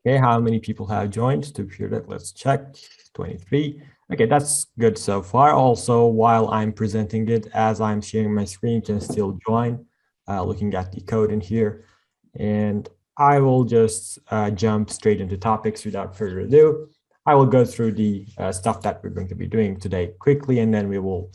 Okay, how many people have joined to Pure? Let's check. 23. Okay, that's good so far. Also, while I'm presenting it, as I'm sharing my screen, you can still join, looking at the code in here. And I will just jump straight into topics without further ado. I will go through the stuff that we're going to be doing today quickly, and then we will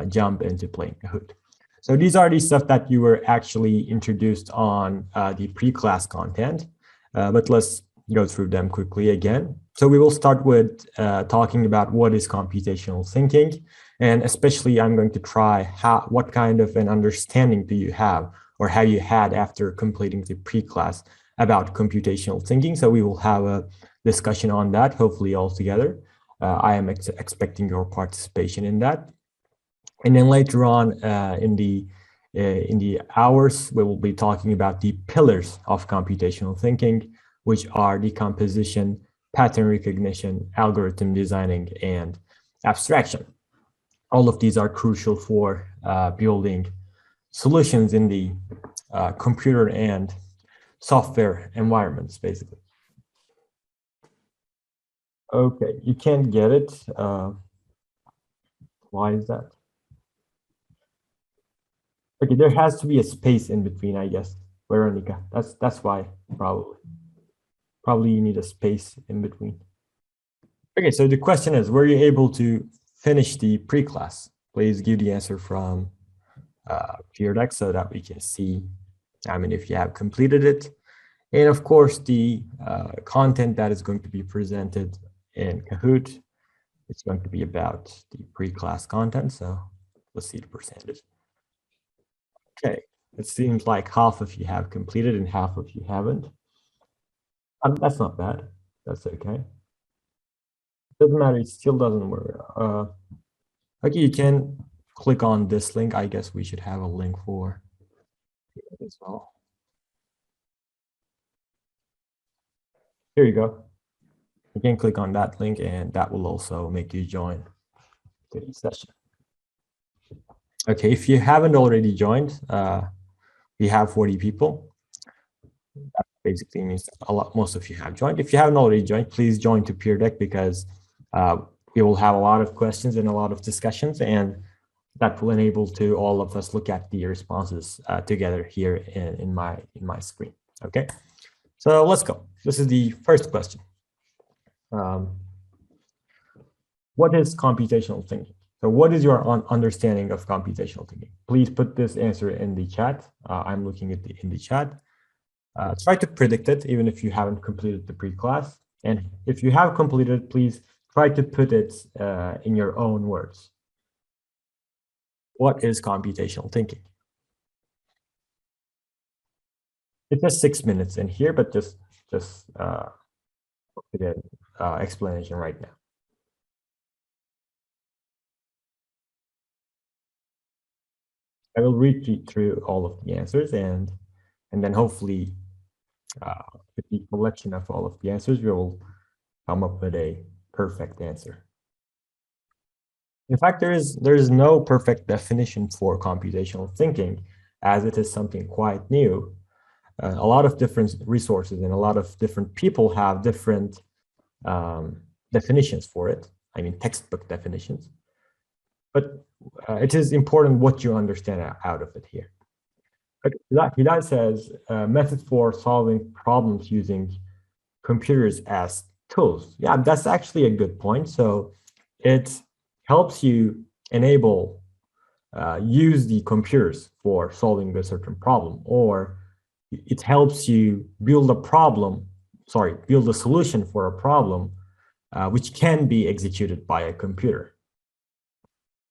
jump into playing Kahoot. So these are the stuff that you were actually introduced on the pre-class content, but let's go through them quickly again. So we will start with talking about what is computational thinking, and especially I'm going to try what kind of an understanding do you have or have you had after completing the pre-class about computational thinking. So we will have a discussion on that, hopefully all together. I am expecting your participation in that. And then later on in the hours, we will be talking about the pillars of computational thinking, which are decomposition, pattern recognition, algorithm designing, and abstraction. All of these are crucial for building solutions in the computer and software environments, basically. Okay, you can't get it. Why is that? Okay, there has to be a space in between, I guess. Veronica, that's why, probably. Probably you need a space in between. Okay, so the question is, were you able to finish the pre-class? Please give the answer from PeerDeck so that we can see, if you have completed it. And of course, the content that is going to be presented in Kahoot, it's going to be about the pre-class content. So let's see the percentage. Okay, it seems like half of you have completed and half of you haven't. That's not bad. That's okay. Doesn't matter. It still doesn't work. Okay, you can click on this link. I guess we should have a link for it as well. Here you go. You can click on that link, and that will also make you join the session. Okay, if you haven't already joined, we have 40 people. That basically means most of you have joined. If you haven't already joined, please join to PeerDeck because we will have a lot of questions and a lot of discussions, and that will enable to all of us look at the responses together here in my screen. Okay, so let's go. This is the first question. What is computational thinking? So what is your understanding of computational thinking? Please put this answer in the chat. I'm looking at in the chat. Try to predict it, even if you haven't completed the pre-class. And if you have completed, please try to put it in your own words. What is computational thinking? It's just 6 minutes in here, but just put an explanation right now. I will read through all of the answers, and then hopefully with the collection of all of the answers, we will come up with a perfect answer. In fact, there is no perfect definition for computational thinking, as it is something quite new. A lot of different resources and a lot of different people have different definitions for it. I mean, textbook definitions. But it is important what you understand out of it here. Hilal says, method for solving problems using computers as tools. Yeah, that's actually a good point. So it helps you enable, use the computers for solving a certain problem, or it helps you build a solution for a problem which can be executed by a computer.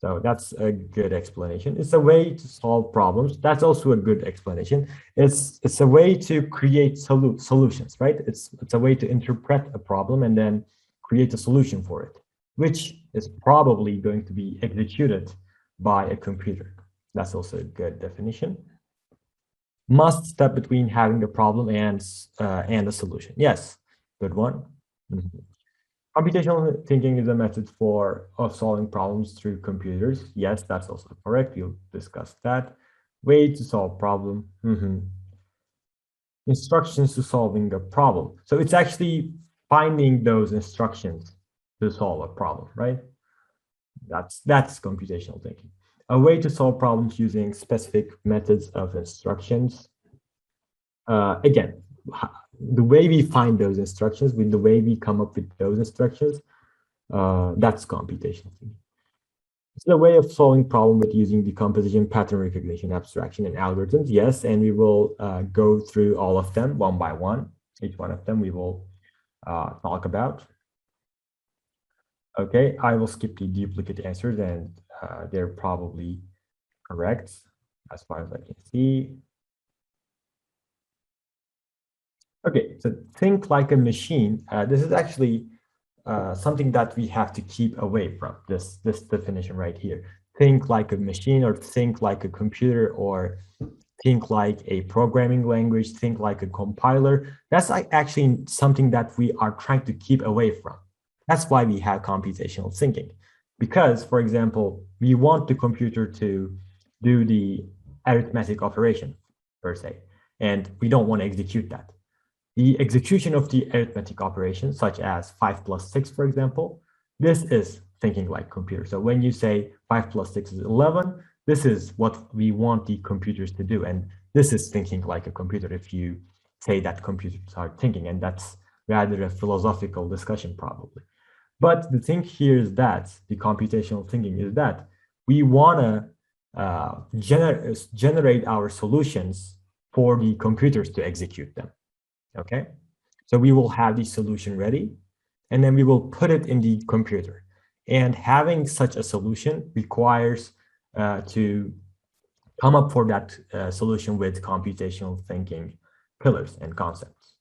So that's a good explanation. It's a way to solve problems. That's also a good explanation. It's a way to create solutions, right? It's a way to interpret a problem and then create a solution for it, which is probably going to be executed by a computer. That's also a good definition. Must step between having a problem and a solution. Yes, good one. Mm-hmm. Computational thinking is a method of solving problems through computers. Yes, that's also correct. We'll discuss that. Way to solve problem. Mm-hmm. instructions to solving a problem. So it's actually finding those instructions to solve a problem, right? That's computational thinking. A way to solve problems using specific methods of instructions. Again, the way we find those instructions, with the way we come up with those instructions, that's computational thinking. It's a way of solving problem with using decomposition, pattern recognition, abstraction, and algorithms. Yes, and we will go through all of them one by one. Each one of them we will talk about. Okay, I will skip the duplicate answers, and they're probably correct as far as I can see. Okay, so think like a machine. This is actually something that we have to keep away from, this definition right here. Think like a machine, or think like a computer, or think like a programming language, think like a compiler. That's like actually something that we are trying to keep away from. That's why we have computational thinking. Because, for example, we want the computer to do the arithmetic operation, per se, and we don't want to execute that. The execution of the arithmetic operation, such as 5 plus 6, for example, this is thinking like computer. So when you say 5 plus 6 is 11, this is what we want the computers to do. And this is thinking like a computer if you say that computers are thinking. And that's rather a philosophical discussion, probably. But the thing here is that the computational thinking is that we want to generate our solutions for the computers to execute them. Okay, so we will have the solution ready, and then we will put it in the computer. And having such a solution requires to come up for that solution with computational thinking pillars and concepts.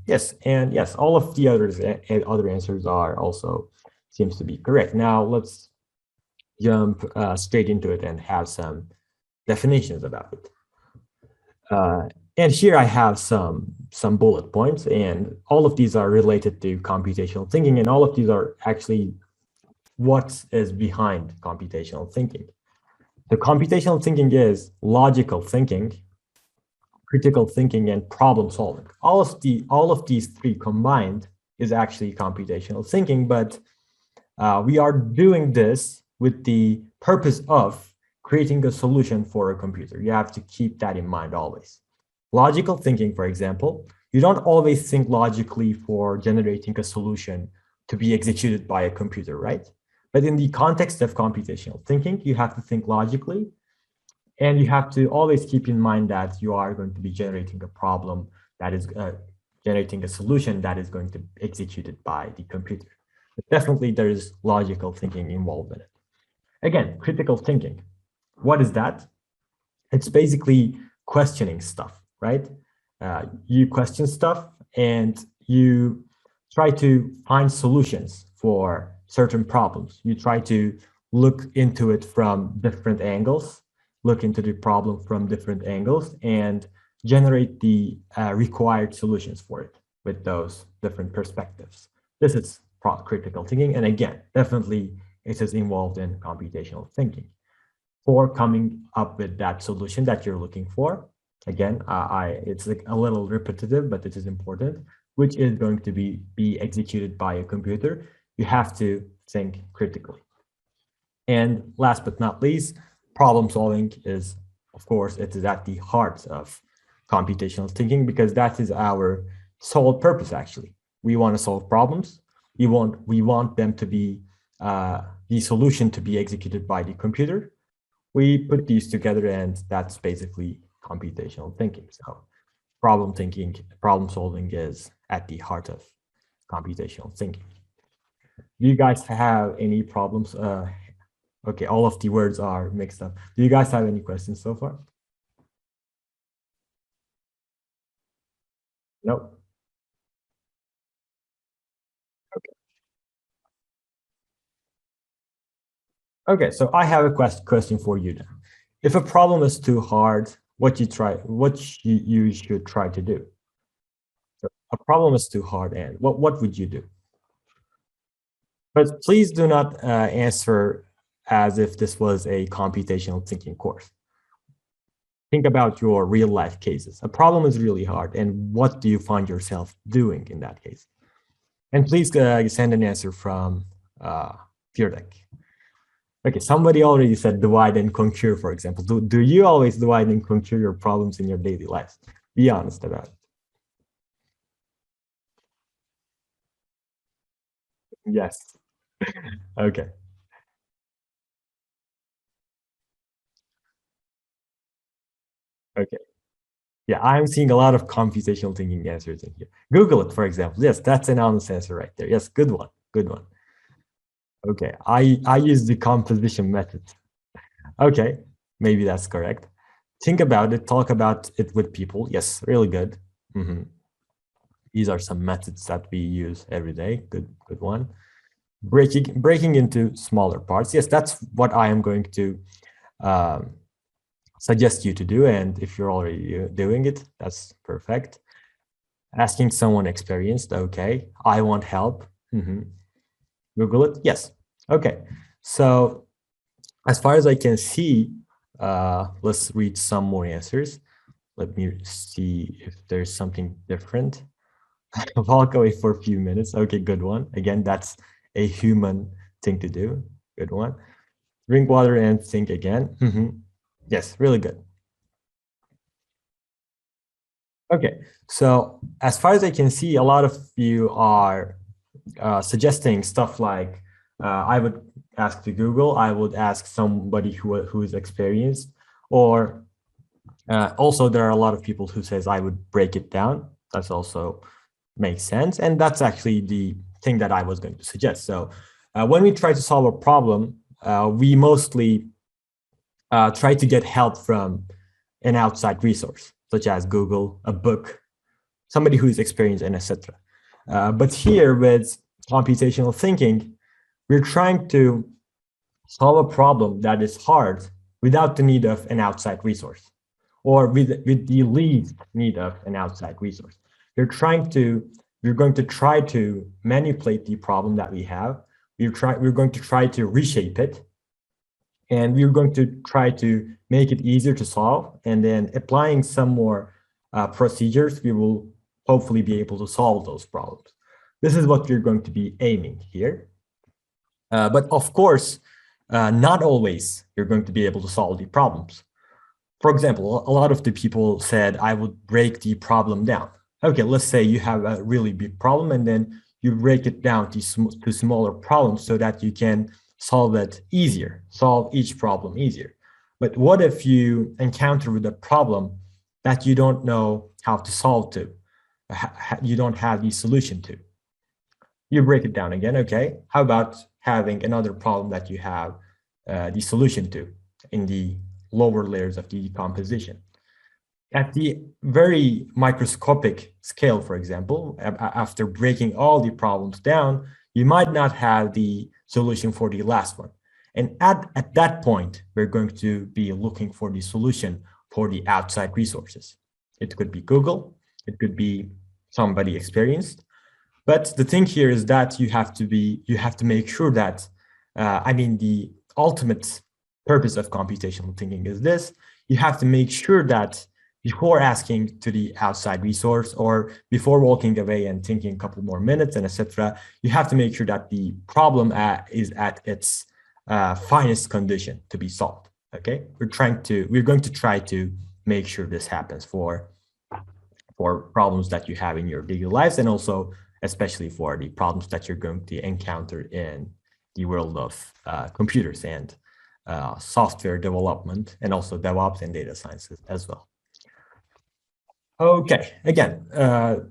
Yes, and yes, all of the other answers are also seems to be correct. Now let's jump straight into it and have some definitions about it. And here I have some bullet points, and all of these are related to computational thinking, and all of these are actually what is behind computational thinking. The computational thinking is logical thinking, critical thinking, and problem solving. All of these three combined is actually computational thinking, but we are doing this with the purpose of creating a solution for a computer. You have to keep that in mind always. Logical thinking, for example, you don't always think logically for generating a solution to be executed by a computer, right? But in the context of computational thinking, you have to think logically, and you have to always keep in mind that you are going to be generating a problem that is generating a solution that is going to be executed by the computer. But definitely there is logical thinking involved in it. Again, critical thinking. What is that? It's basically questioning stuff, right? You question stuff and you try to find solutions for certain problems. You try to look into it from different angles, look into the problem from different angles, and generate the required solutions for it with those different perspectives. This is critical thinking. And again, definitely it is involved in computational thinking for coming up with that solution that you're looking for. Again, it's like a little repetitive, but it is important, which is going to be executed by a computer. You have to think critically. And last but not least, problem solving is, of course, it is at the heart of computational thinking, because that is our sole purpose, actually. We want to solve problems. We want them to be the solution to be executed by the computer. We put these together, and that's basically computational thinking. So problem solving is at the heart of computational thinking. Do you guys have any problems? Okay, all of the words are mixed up. Do you guys have any questions so far? Nope. Okay, so I have a question for you then. If a problem is too hard, what you should try to do? So a problem is too hard, and what would you do? But please do not answer as if this was a computational thinking course. Think about your real life cases. A problem is really hard, and what do you find yourself doing in that case? And please send an answer from Feardeck. Okay, somebody already said divide and conquer, for example. Do you always divide and conquer your problems in your daily life? Be honest about it. Yes. Okay. Okay. Yeah, I'm seeing a lot of computational thinking answers in here. Google it, for example. Yes, that's an honest answer right there. Yes, good one. Good one. Okay, I use the decomposition method. Okay, maybe that's correct. Think about it, talk about it with people. Yes, really good. These are some methods that we use every day. Good one. Breaking into smaller parts. Yes, that's what I am going to suggest you to do. And if you're already doing it, that's perfect. Asking someone experienced. Okay, I want help. Google it. Yes. Okay. So as far as I can see, let's read some more answers. Let me see if there's something different. Walk away for a few minutes. Okay, good one. Again, that's a human thing to do. Good one. Drink water and think again. Yes, really good. Okay, so as far as I can see, a lot of you are suggesting stuff like I would ask to Google, I would ask somebody who is experienced, or also there are a lot of people who says I would break it down. That's also makes sense, and that's actually the thing that I was going to suggest. So when we try to solve a problem, we mostly try to get help from an outside resource, such as Google, a book, somebody who is experienced, and etc. But here with computational thinking, we're trying to solve a problem that is hard without the need of an outside resource, or with the least need of an outside resource. We're going to try to manipulate the problem that we have. We're going to try to reshape it, and we're going to try to make it easier to solve. And then applying some more procedures, we will hopefully be able to solve those problems. This is what we're going to be aiming here. But of course, not always you're going to be able to solve the problems. For example, a lot of the people said, I would break the problem down. Okay, let's say you have a really big problem, and then you break it down to smaller problems so that you can solve it easier, solve each problem easier. But what if you encounter with a problem that you don't know how to solve to, you don't have the solution to? You break it down again. Okay, how about having another problem that you have the solution to in the lower layers of the decomposition? At the very microscopic scale, for example, after breaking all the problems down, you might not have the solution for the last one. And at that point, we're going to be looking for the solution for the outside resources. It could be Google, it could be somebody experienced. But the thing here is that you have to make sure that, the ultimate purpose of computational thinking is this: you have to make sure that before asking to the outside resource, or before walking away and thinking a couple more minutes and etc., you have to make sure that the problem is at its finest condition to be solved. Okay, we're going to try to make sure this happens for problems that you have in your daily lives, and also especially for the problems that you're going to encounter in the world of computers and software development, and also DevOps and data sciences as well. Okay, again,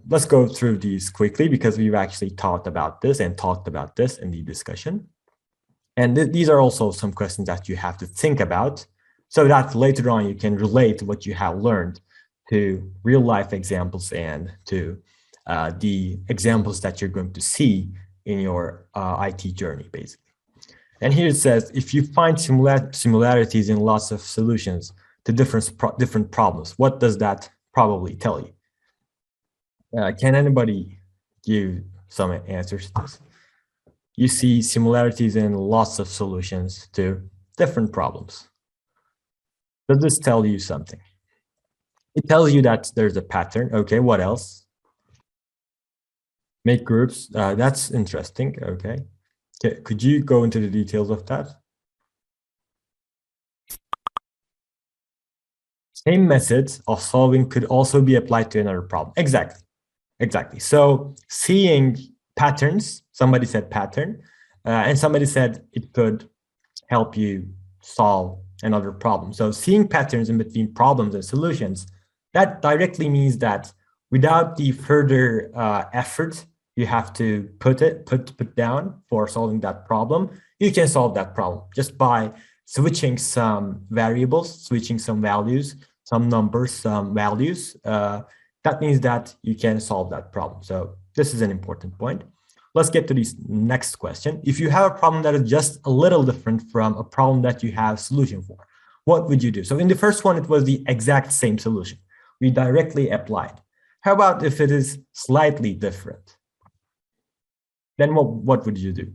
let's go through these quickly because we've actually talked about this in the discussion. And these are also some questions that you have to think about so that later on you can relate what you have learned to real life examples and to the examples that you're going to see in your IT journey, basically. And here it says, if you find similarities in lots of solutions to different problems, what does that probably tell you? Can anybody give some answers to this? You see similarities in lots of solutions to different problems. Does this tell you something? It tells you that there's a pattern. Okay, what else? Make groups. That's interesting. Okay. Could you go into the details of that? Same methods of solving could also be applied to another problem. Exactly. Exactly. So seeing patterns, somebody said pattern, and somebody said it could help you solve another problem. So seeing patterns in between problems and solutions, that directly means that without the further effort you have to put down for solving that problem, you can solve that problem just by switching some variables, switching some values, some numbers, some values. That means that you can solve that problem. So this is an important point. Let's get to this next question. If you have a problem that is just a little different from a problem that you have a solution for, what would you do? So in the first one, it was the exact same solution. We directly applied. How about if it is slightly different? Then what would you do?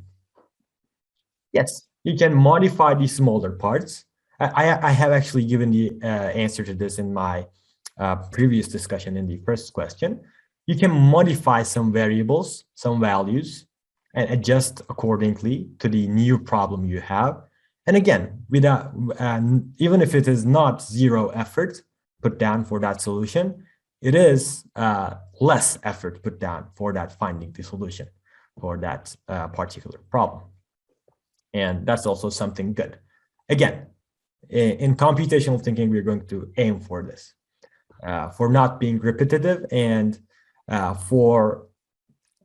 Yes, you can modify the smaller parts. I have actually given the answer to this in my previous discussion in the first question. You can modify some variables, some values, and adjust accordingly to the new problem you have. And again, without even if it is not zero effort put down for that solution, it is less effort put down for that finding the solution for that particular problem. And that's also something good. Again, in computational thinking, we're going to aim for this, for not being repetitive and for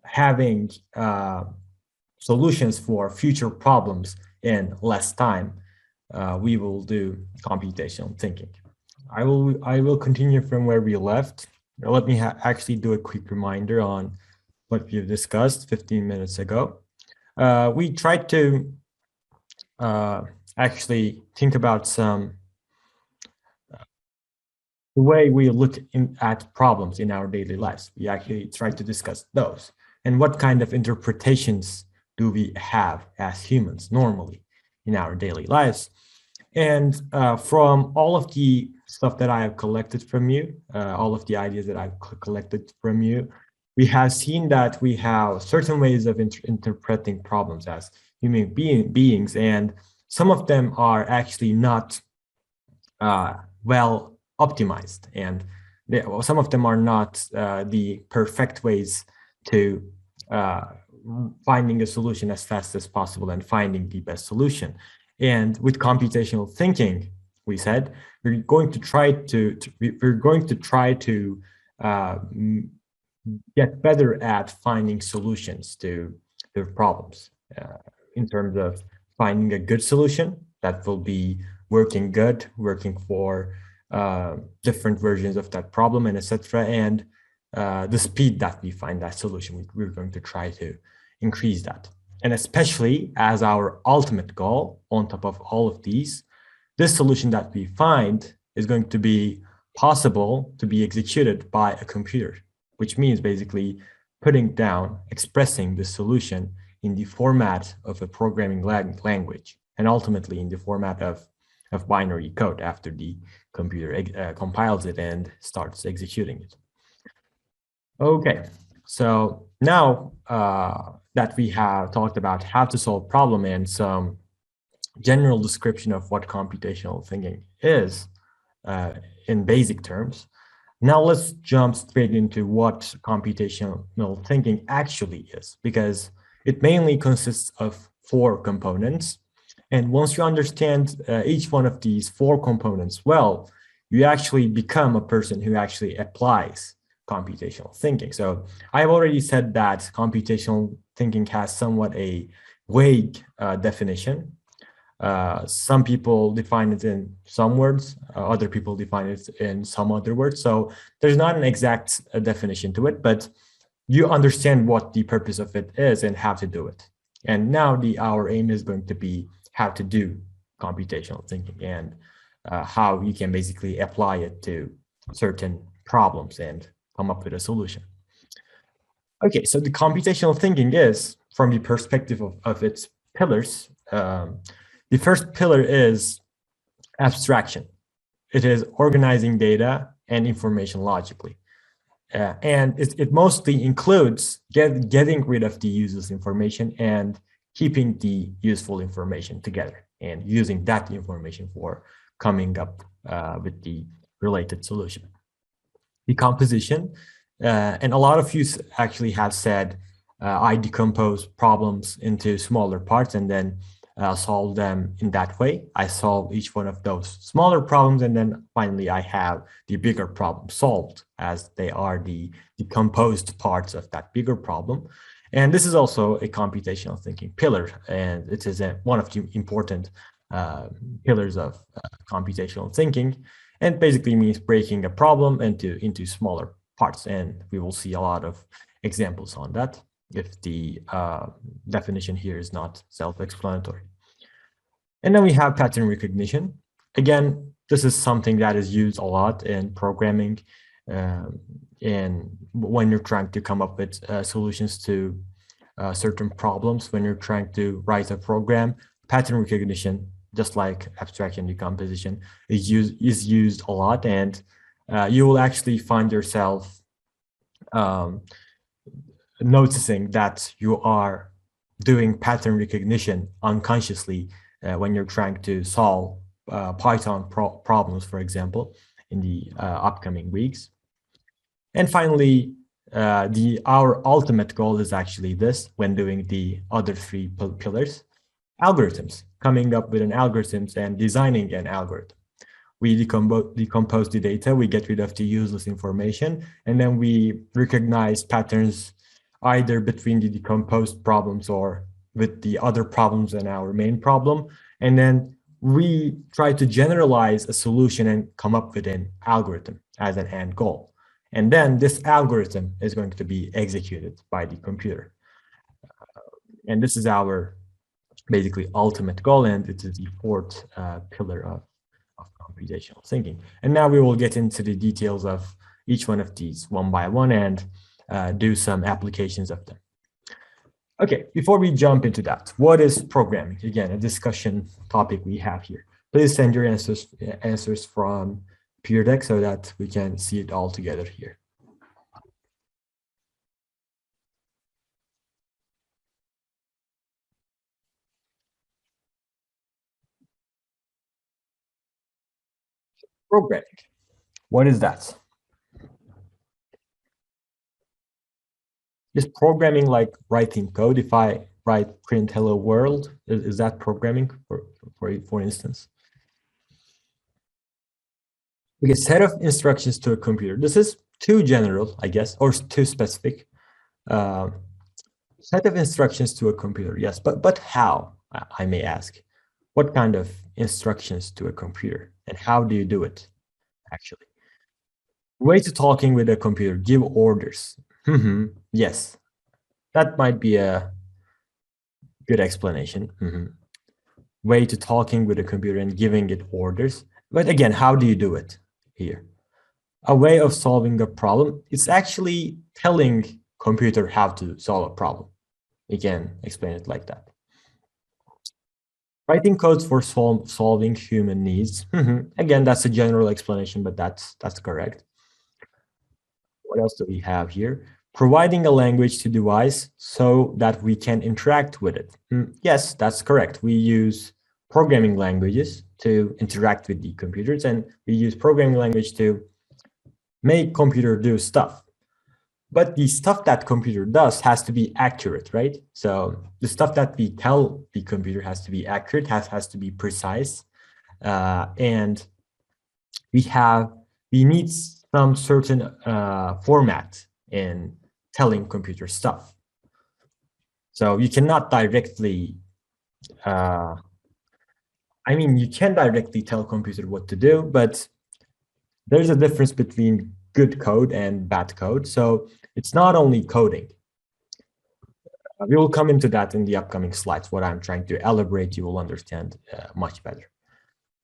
having solutions for future problems in less time. We will do computational thinking. I will continue from where we left. Let me actually do a quick reminder on what we've discussed 15 minutes ago. We tried to actually think about some the way we look at problems in our daily lives. We actually try to discuss those and what kind of interpretations do we have as humans normally in our daily lives. And from all of the stuff that I have collected from you, all of the ideas that I've collected from you, we have seen that we have certain ways of interpreting problems as human beings, and some of them are actually not well optimized, and some of them are not the perfect ways to finding a solution as fast as possible and finding the best solution. And with computational thinking, we said we're going to try to get better at finding solutions to their problems in terms of finding a good solution that will be working good, working for different versions of that problem, and etc. And the speed that we find that solution, we're going to try to increase that. And especially as our ultimate goal, on top of all of these, this solution that we find is going to be possible to be executed by a computer, which means basically putting down, expressing the solution in the format of a programming language, and ultimately in the format of binary code after the computer compiles it and starts executing it. Okay, so now that we have talked about how to solve problem and some general description of what computational thinking is in basic terms, now let's jump straight into what computational thinking actually is, because it mainly consists of 4 components. And once you understand each one of these 4 components well, you actually become a person who actually applies computational thinking. So I've already said that computational thinking has somewhat a vague definition. Some people define it in some words, other people define it in some other words. So there's not an exact definition to it, but you understand what the purpose of it is and how to do it. And now our aim is going to be how to do computational thinking and how you can basically apply it to certain problems and come up with a solution. Okay, so the computational thinking is, from the perspective of its pillars, The first pillar is abstraction. It is organizing data and information logically. And it mostly includes getting rid of the useless information and keeping the useful information together and using that information for coming up with the related solution. Decomposition, and a lot of you actually have said, I decompose problems into smaller parts and then solve them in that way. I solve each one of those smaller problems, and then finally I have the bigger problem solved, as they are the decomposed parts of that bigger problem. And this is also a computational thinking pillar, and it is one of the important pillars of computational thinking, and basically means breaking a problem into smaller parts. And we will see a lot of examples on that if the definition here is not self-explanatory. And then we have pattern recognition. Again, this is something that is used a lot in programming, and when you're trying to come up with solutions to certain problems, when you're trying to write a program, pattern recognition, just like abstraction decomposition, is used a lot, and you will actually find yourself noticing that you are doing pattern recognition unconsciously when you're trying to solve Python problems, for example, in the upcoming weeks. And finally, our ultimate goal is actually this when doing the other three pillars: algorithms, coming up with an algorithms and designing an algorithm. We decompose the data, we get rid of the useless information, and then we recognize patterns either between the decomposed problems or with the other problems in our main problem. And then we try to generalize a solution and come up with an algorithm as an end goal. And then this algorithm is going to be executed by the computer. And this is our basically ultimate goal, and it is the fourth pillar of computational thinking. And now we will get into the details of each one of these one by one and do some applications of them. Okay, before we jump into that, what is programming? Again, a discussion topic we have here. Please send your answers from Peer Deck so that we can see it all together here. Programming, what is that? Is programming like writing code? If I write print hello world, is that programming, for instance? Okay, set of instructions to a computer. This is too general, I guess, or too specific. Set of instructions to a computer, yes, but how, I may ask? What kind of instructions to a computer, and how do you do it, actually? Way to talking with a computer, give orders. Yes, that might be a good explanation. Way to talking with a computer and giving it orders. But again, how do you do it here? A way of solving a problem, it's actually telling computer how to solve a problem. You can explain it like that. Writing codes for solving human needs. Again, that's a general explanation, but that's correct. What else do we have here? Providing a language to device so that we can interact with it. Yes, that's correct. We use programming languages to interact with the computers, and we use programming language to make computer do stuff. But the stuff that computer does has to be accurate, right? So the stuff that we tell the computer has to be accurate, has to be precise, and we need some certain format in telling computer stuff. So you cannot directly, you can directly tell computer what to do, but there's a difference between good code and bad code. So it's not only coding. We will come into that in the upcoming slides. What I'm trying to elaborate, you will understand much better.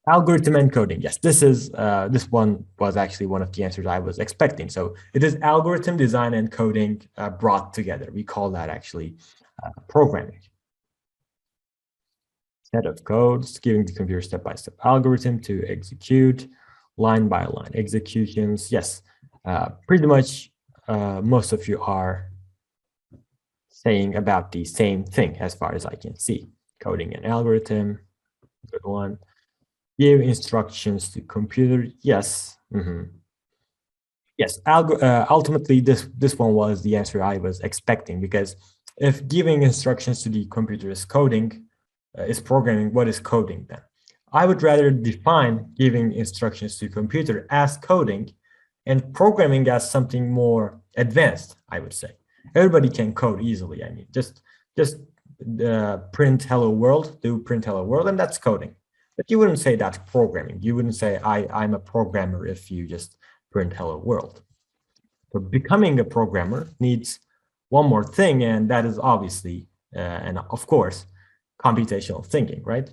Algorithm encoding. Yes, this one was actually one of the answers I was expecting. So it is algorithm design and coding brought together. We call that actually programming. set of codes, giving the computer step-by-step algorithm to execute line-by-line executions. Yes, pretty much most of you are saying about the same thing as far as I can see. Coding an algorithm, good one. Give instructions to computer, yes. Yes, ultimately this one was the answer I was expecting, because if giving instructions to the computer is coding, is programming, what is coding then? I would rather define giving instructions to computer as coding and programming as something more advanced, I would say. Everybody can code easily. I mean, just print hello world, do print hello world, and that's coding. But you wouldn't say that's programming. You wouldn't say I'm a programmer if you just print hello world. So becoming a programmer needs one more thing, and that is obviously, and of course, computational thinking, right?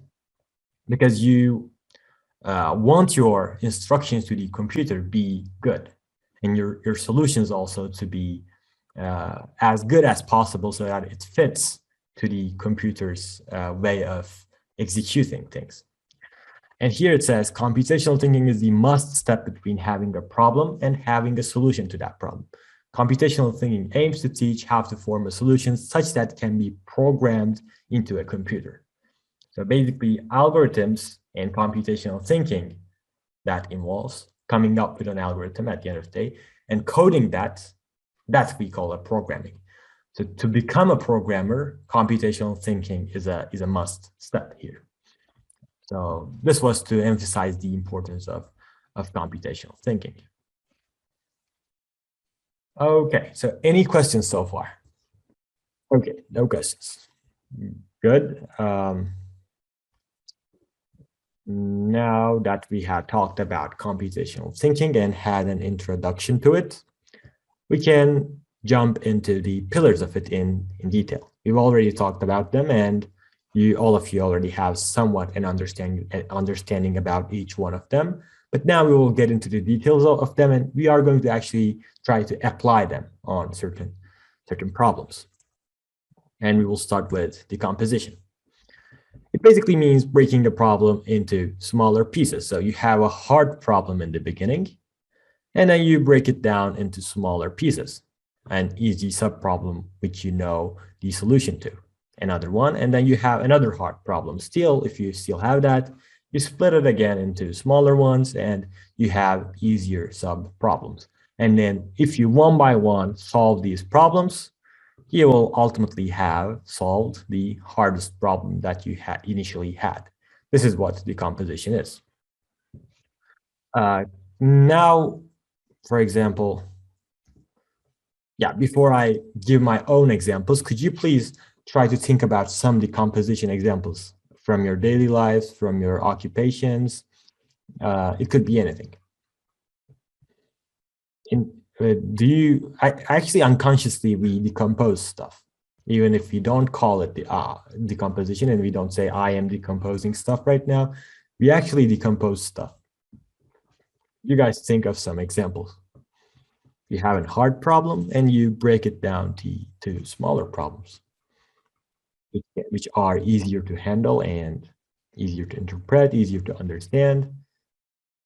Because you want your instructions to the computer be good, and your solutions also to be as good as possible so that it fits to the computer's way of executing things. And here it says computational thinking is the must step between having a problem and having a solution to that problem. Computational thinking aims to teach how to form a solution such that it can be programmed into a computer. So basically, algorithms and computational thinking, that involves coming up with an algorithm at the end of the day and coding that we call a programming. So to become a programmer, computational thinking is a must step here. So this was to emphasize the importance of computational thinking. Okay, so any questions so far? Okay, no questions. Good. Now that we have talked about computational thinking and had an introduction to it, we can jump into the pillars of it in detail. We've already talked about them, and all of you already have somewhat an understanding about each one of them. But now we will get into the details of them, and we are going to actually try to apply them on certain problems. And we will start with decomposition. It basically means breaking a problem into smaller pieces. So you have a hard problem in the beginning, and then you break it down into smaller pieces, an easy subproblem which you know the solution to, another one, and then you have another hard problem. Still, if you still have that, you split it again into smaller ones, and you have easier subproblems. And then if you one by one solve these problems, you will ultimately have solved the hardest problem that you had initially had. This is what decomposition is. Now, for example, before I give my own examples, could you please try to think about some decomposition examples from your daily lives, from your occupations? It could be anything. Actually unconsciously, we decompose stuff, even if we don't call it the decomposition, and we don't say I am decomposing stuff right now, we actually decompose stuff. You guys think of some examples. You have a hard problem and you break it down to smaller problems, which are easier to handle and easier to interpret, easier to understand.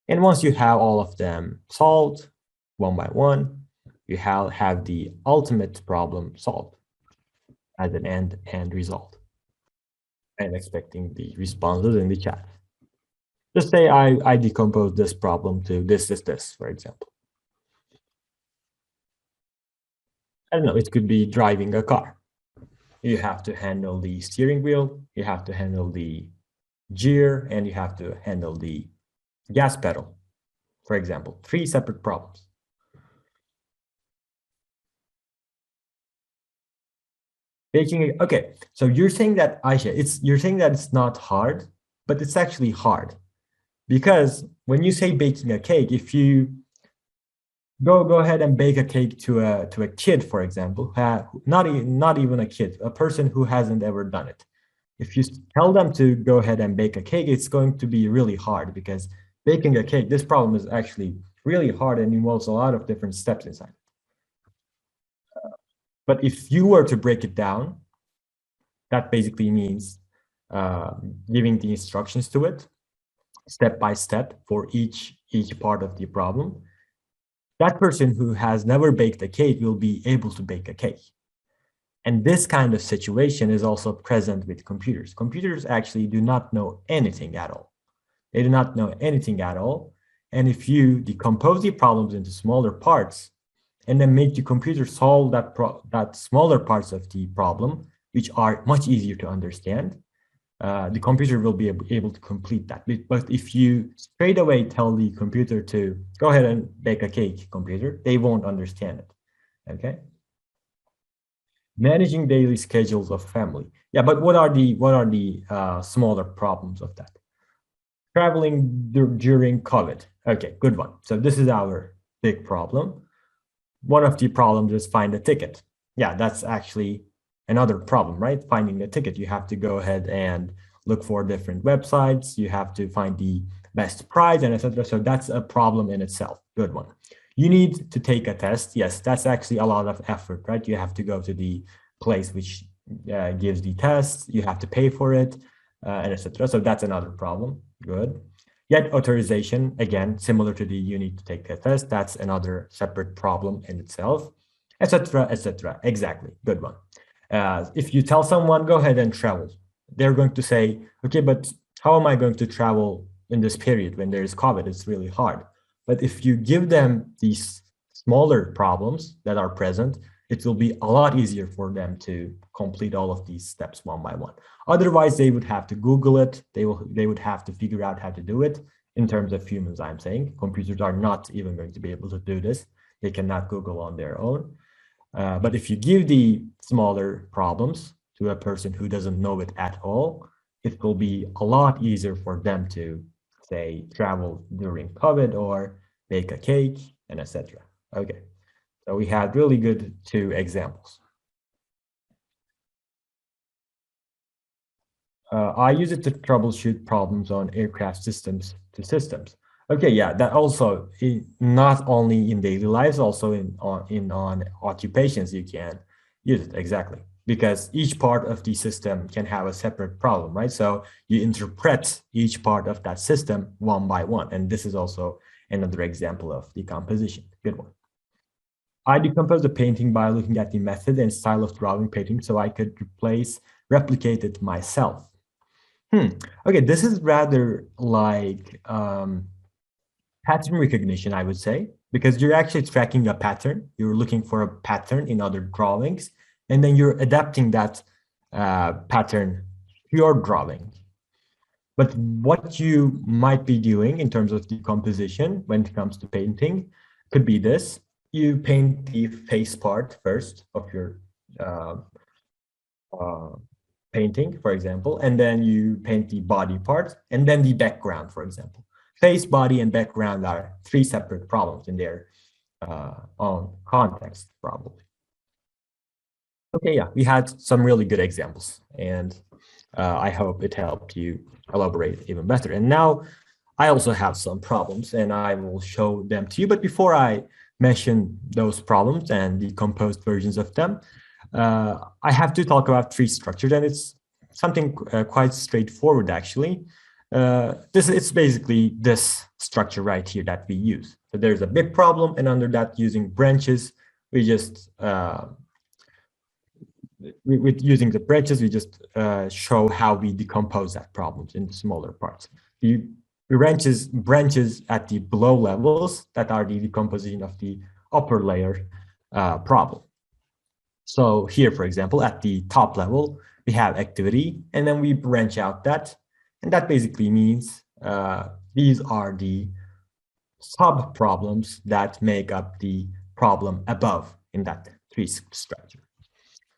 And once you have all of them solved one by one, you have the ultimate problem solved as an end result. I'm expecting the responses in the chat. Just say I decompose this problem to this, for example. I don't know, it could be driving a car. You have to handle the steering wheel, you have to handle the gear, and you have to handle the gas pedal, for example. 3 separate problems. Okay, so you're saying that, Aisha, you're saying that it's not hard, but it's actually hard. Because when you say baking a cake, if you go ahead and bake a cake to a kid, for example, not even a kid, a person who hasn't ever done it. If you tell them to go ahead and bake a cake, it's going to be really hard, because baking a cake, this problem is actually really hard and involves a lot of different steps inside. But if you were to break it down, that basically means giving the instructions to it step by step for each part of the problem, that person who has never baked a cake will be able to bake a cake. And this kind of situation is also present with computers. Computers actually do not know anything at all. They do not know anything at all. And if you decompose the problems into smaller parts and then make the computer solve that smaller parts of the problem, which are much easier to understand, the computer will be able to complete that. But if you straight away tell the computer to go ahead and bake a cake, computer, they won't understand it. Okay. Managing daily schedules of family. Yeah, but what are the smaller problems of that? Traveling during COVID. Okay, good one. So this is our big problem. One of the problems is find a ticket. Yeah, that's actually another problem, right? Finding a ticket. You have to go ahead and look for different websites. You have to find the best price and etc. So that's a problem in itself. Good one. You need to take a test. Yes, that's actually a lot of effort, right? You have to go to the place which gives the test. You have to pay for it, and etc. So that's another problem. Good. Yet authorization, again, similar to the you need to take a test. That's another separate problem in itself, etc., etc. Exactly. Good one. If you tell someone, go ahead and travel, they're going to say, okay, but how am I going to travel in this period when there is COVID? It's really hard. But if you give them these smaller problems that are present, it will be a lot easier for them to complete all of these steps one by one. Otherwise, they would have to Google it. They would have to figure out how to do it. In terms of humans, I'm saying computers are not even going to be able to do this. They cannot Google on their own. But if you give the smaller problems to a person who doesn't know it at all, it will be a lot easier for them to, say, travel during COVID or bake a cake and etc. Okay, so we had really good 2 examples. I use it to troubleshoot problems on aircraft systems to systems. Okay, yeah, that also not only in daily lives, also on occupations you can use it exactly, because each part of the system can have a separate problem, right? So you interpret each part of that system one by one, and this is also another example of decomposition. Good one. I decomposed the painting by looking at the method and style of drawing painting so I could replicate it myself. Okay, this is rather like pattern recognition, I would say, because you're actually tracking a pattern. You're looking for a pattern in other drawings, and then you're adapting that pattern to your drawing. But what you might be doing in terms of decomposition when it comes to painting could be this. You paint the face part first of your painting, for example, and then you paint the body part, and then the background, for example. Face, body, and background are 3 separate problems in their own context, probably. Okay, yeah, we had some really good examples, and I hope it helped you elaborate even better. And now I also have some problems, and I will show them to you. But before I mention those problems and the composed versions of them, I have to talk about tree structures, and it's something quite straightforward, actually. It's basically this structure right here that we use. So there's a big problem, and under that, using branches, we just with using the branches, we just show how we decompose that problem into smaller parts. The branches at the below levels that are the decomposition of the upper layer problem. So here, for example, at the top level, we have activity, and then we branch out that. And that basically means these are the sub-problems that make up the problem above in that tree structure.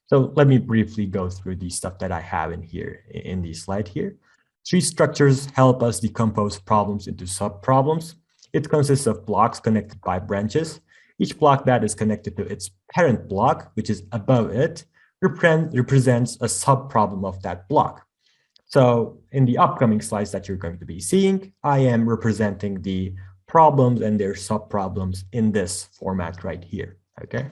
So let me briefly go through the stuff that I have in here, in the slide here. Tree structures help us decompose problems into sub-problems. It consists of blocks connected by branches. Each block that is connected to its parent block, which is above it, represents a sub-problem of that block. So in the upcoming slides that you're going to be seeing, I am representing the problems and their sub-problems in this format right here, okay?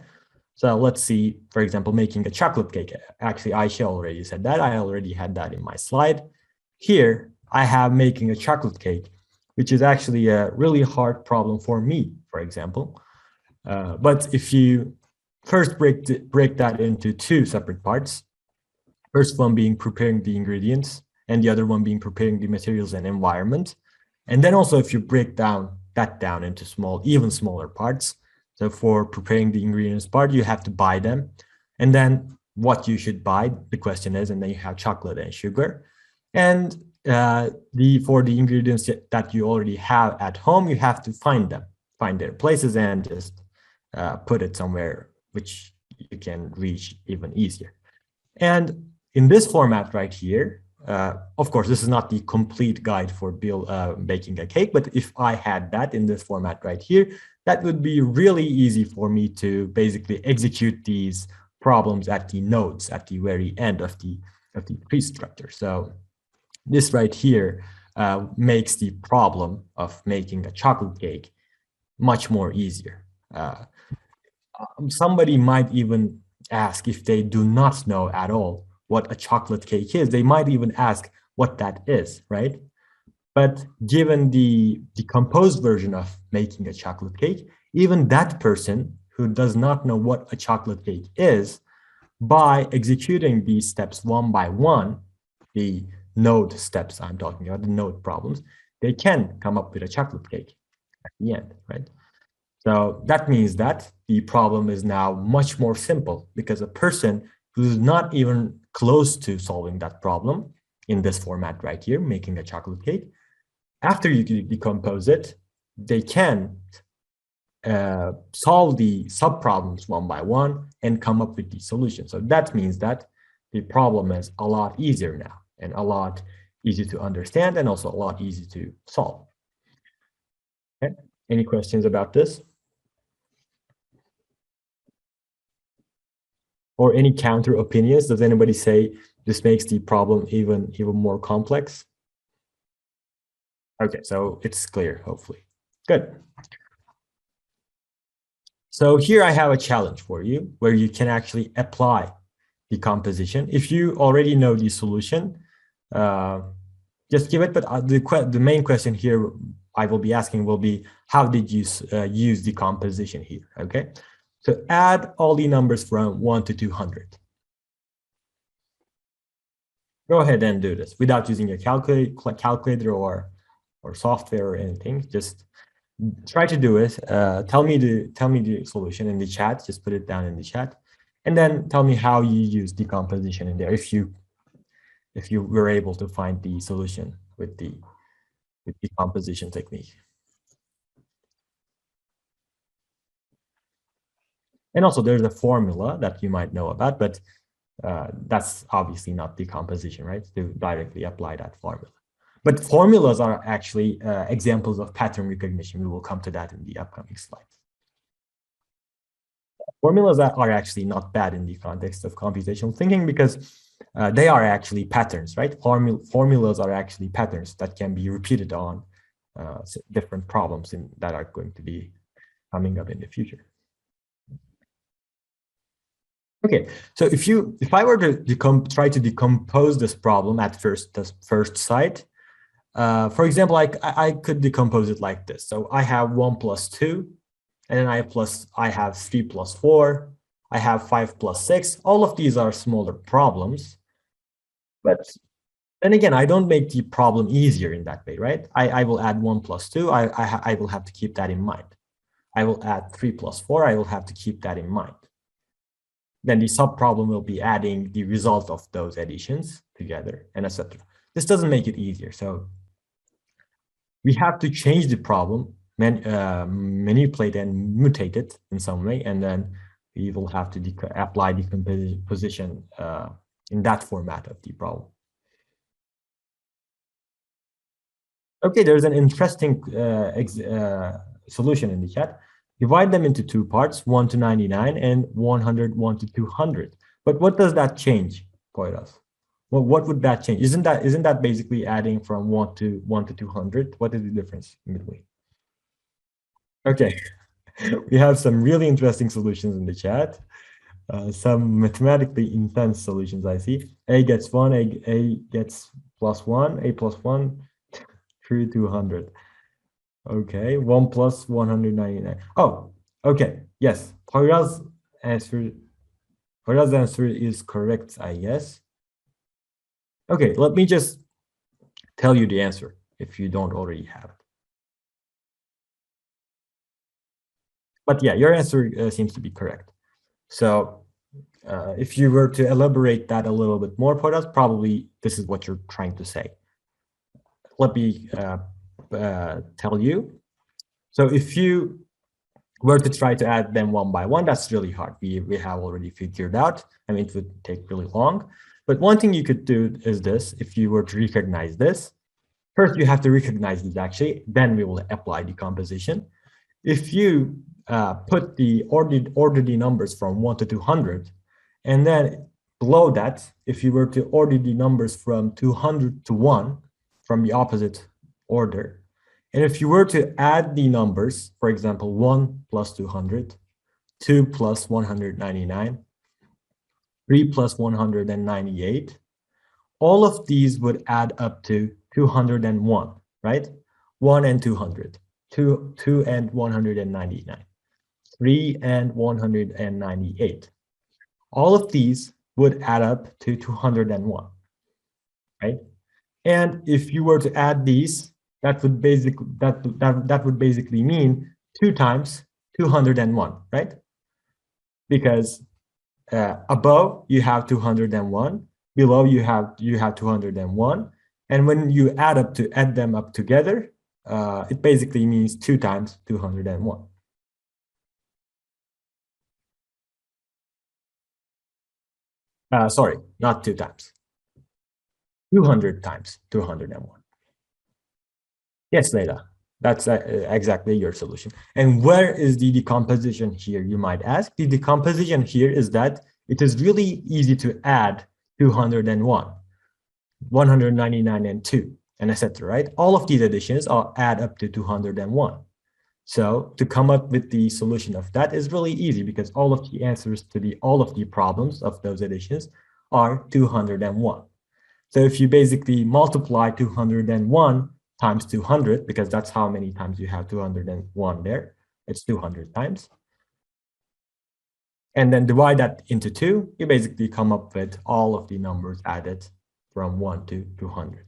So let's see, for example, making a chocolate cake. Actually, Aisha already said that. I already had that in my slide. here I have making a chocolate cake, which is actually a really hard problem for me, for example. But if you first break that into two separate parts, first one being preparing the ingredients and the other one being preparing the materials and environment. And then also if you break that down into even smaller parts. So for preparing the ingredients part, you have to buy them. And then what you should buy, the question is, and then you have chocolate and sugar. And for the ingredients that you already have at home, you have to find their places and just put it somewhere which you can reach even easier. And in this format right here, of course, this is not the complete guide for baking a cake, but if I had that in this format right here, that would be really easy for me to basically execute these problems at the nodes at the very end of the tree structure. So this right here makes the problem of making a chocolate cake much more easier. Somebody might even ask, if they do not know at all what a chocolate cake is, they might even ask what that is, right? But given the decomposed version of making a chocolate cake, even that person who does not know what a chocolate cake is, by executing these steps one by one, the node steps I'm talking about, the node problems, they can come up with a chocolate cake at the end, right? So that means that the problem is now much more simple, because a person who's not even close to solving that problem in this format right here, making a chocolate cake, after you decompose it, they can solve the sub-problems one by one and come up with the solution. So that means that the problem is a lot easier now, and a lot easier to understand, and also a lot easier to solve. Okay. Any questions about this? Or any counter opinions? Does anybody say this makes the problem even more complex? Okay, so it's clear, hopefully. Good. So here I have a challenge for you where you can actually apply decomposition. If you already know the solution, just give it. But the main question here I will be asking will be, how did you use decomposition here? Okay, so add all the numbers from 1 to 200. Go ahead and do this without using your calculator or software or anything. Just try to do it. Tell me the solution in the chat. Just put it down in the chat, and then tell me how you use decomposition in there. If you were able to find the solution with the decomposition technique. And also, there's a formula that you might know about, but that's obviously not decomposition, right? To directly apply that formula. But formulas are actually examples of pattern recognition. We will come to that in the upcoming slides. Formulas are actually not bad in the context of computational thinking, because they are actually patterns, right? Formulas are actually patterns that can be repeated on different problems that are going to be coming up in the future. Okay, so if I were to try to decompose this problem at first sight, for example, I could decompose it like this. So I have 1 plus 2, and then I have 3 plus 4, I have 5 plus 6. All of these are smaller problems, but then again, I don't make the problem easier in that way, right? I will add 1 plus 2. I will have to keep that in mind. I will add 3 plus 4. I will have to keep that in mind. Then the sub-problem will be adding the result of those additions together, and etc. This doesn't make it easier. So we have to change the problem, manipulate and mutate it in some way, and then we will have to apply decomposition in that format of the problem. Okay, there's an interesting solution in the chat. Divide them into two parts, 1 to 99 and 101 to 200. But what does that change, Poyraz? Well, what would that change? Isn't that basically adding from 1 to 200? What is the difference in between? Okay, we have some really interesting solutions in the chat. Some mathematically intense solutions I see. A gets 1, A gets plus 1, a plus 1 through 200. Okay, 1 plus 199. Oh, okay, yes. Poyraz's answer is correct, I guess. Okay, let me just tell you the answer if you don't already have it. But yeah, your answer seems to be correct. So if you were to elaborate that a little bit more, Poyraz, probably this is what you're trying to say. Let me tell you. So if you were to try to add them one by one, that's really hard. We have already figured out. I mean, it would take really long. But one thing you could do is this. If you were to recognize this, first you have to recognize this actually, then we will apply decomposition. If you put the order the numbers from 1 to 200, and then below that, if you were to order the numbers from 200 to 1, from the opposite order, and if you were to add the numbers, for example, 1 plus 200, 2 plus 199, 3 plus 198, all of these would add up to 201, right? 1 and 200, 2 and 199, 3 and 198. All of these would add up to 201, right? And if you were to add these, that would basically mean 2 times 201, right? Because above you have 201, below you have 201, and when you add them up together, it basically means 2 times 201. Sorry, not 2 times. 200 times 201. Yes, Leila, that's exactly your solution. And where is the decomposition here, you might ask? The decomposition here is that it is really easy to add 201, 199 and 2, and etc., right? All of these additions add up to 201. So to come up with the solution of that is really easy because all of the answers to all of the problems of those additions are 201. So if you basically multiply 201 times 200, because that's how many times you have 201 there, it's 200 times. And then divide that into 2, you basically come up with all of the numbers added from 1 to 200.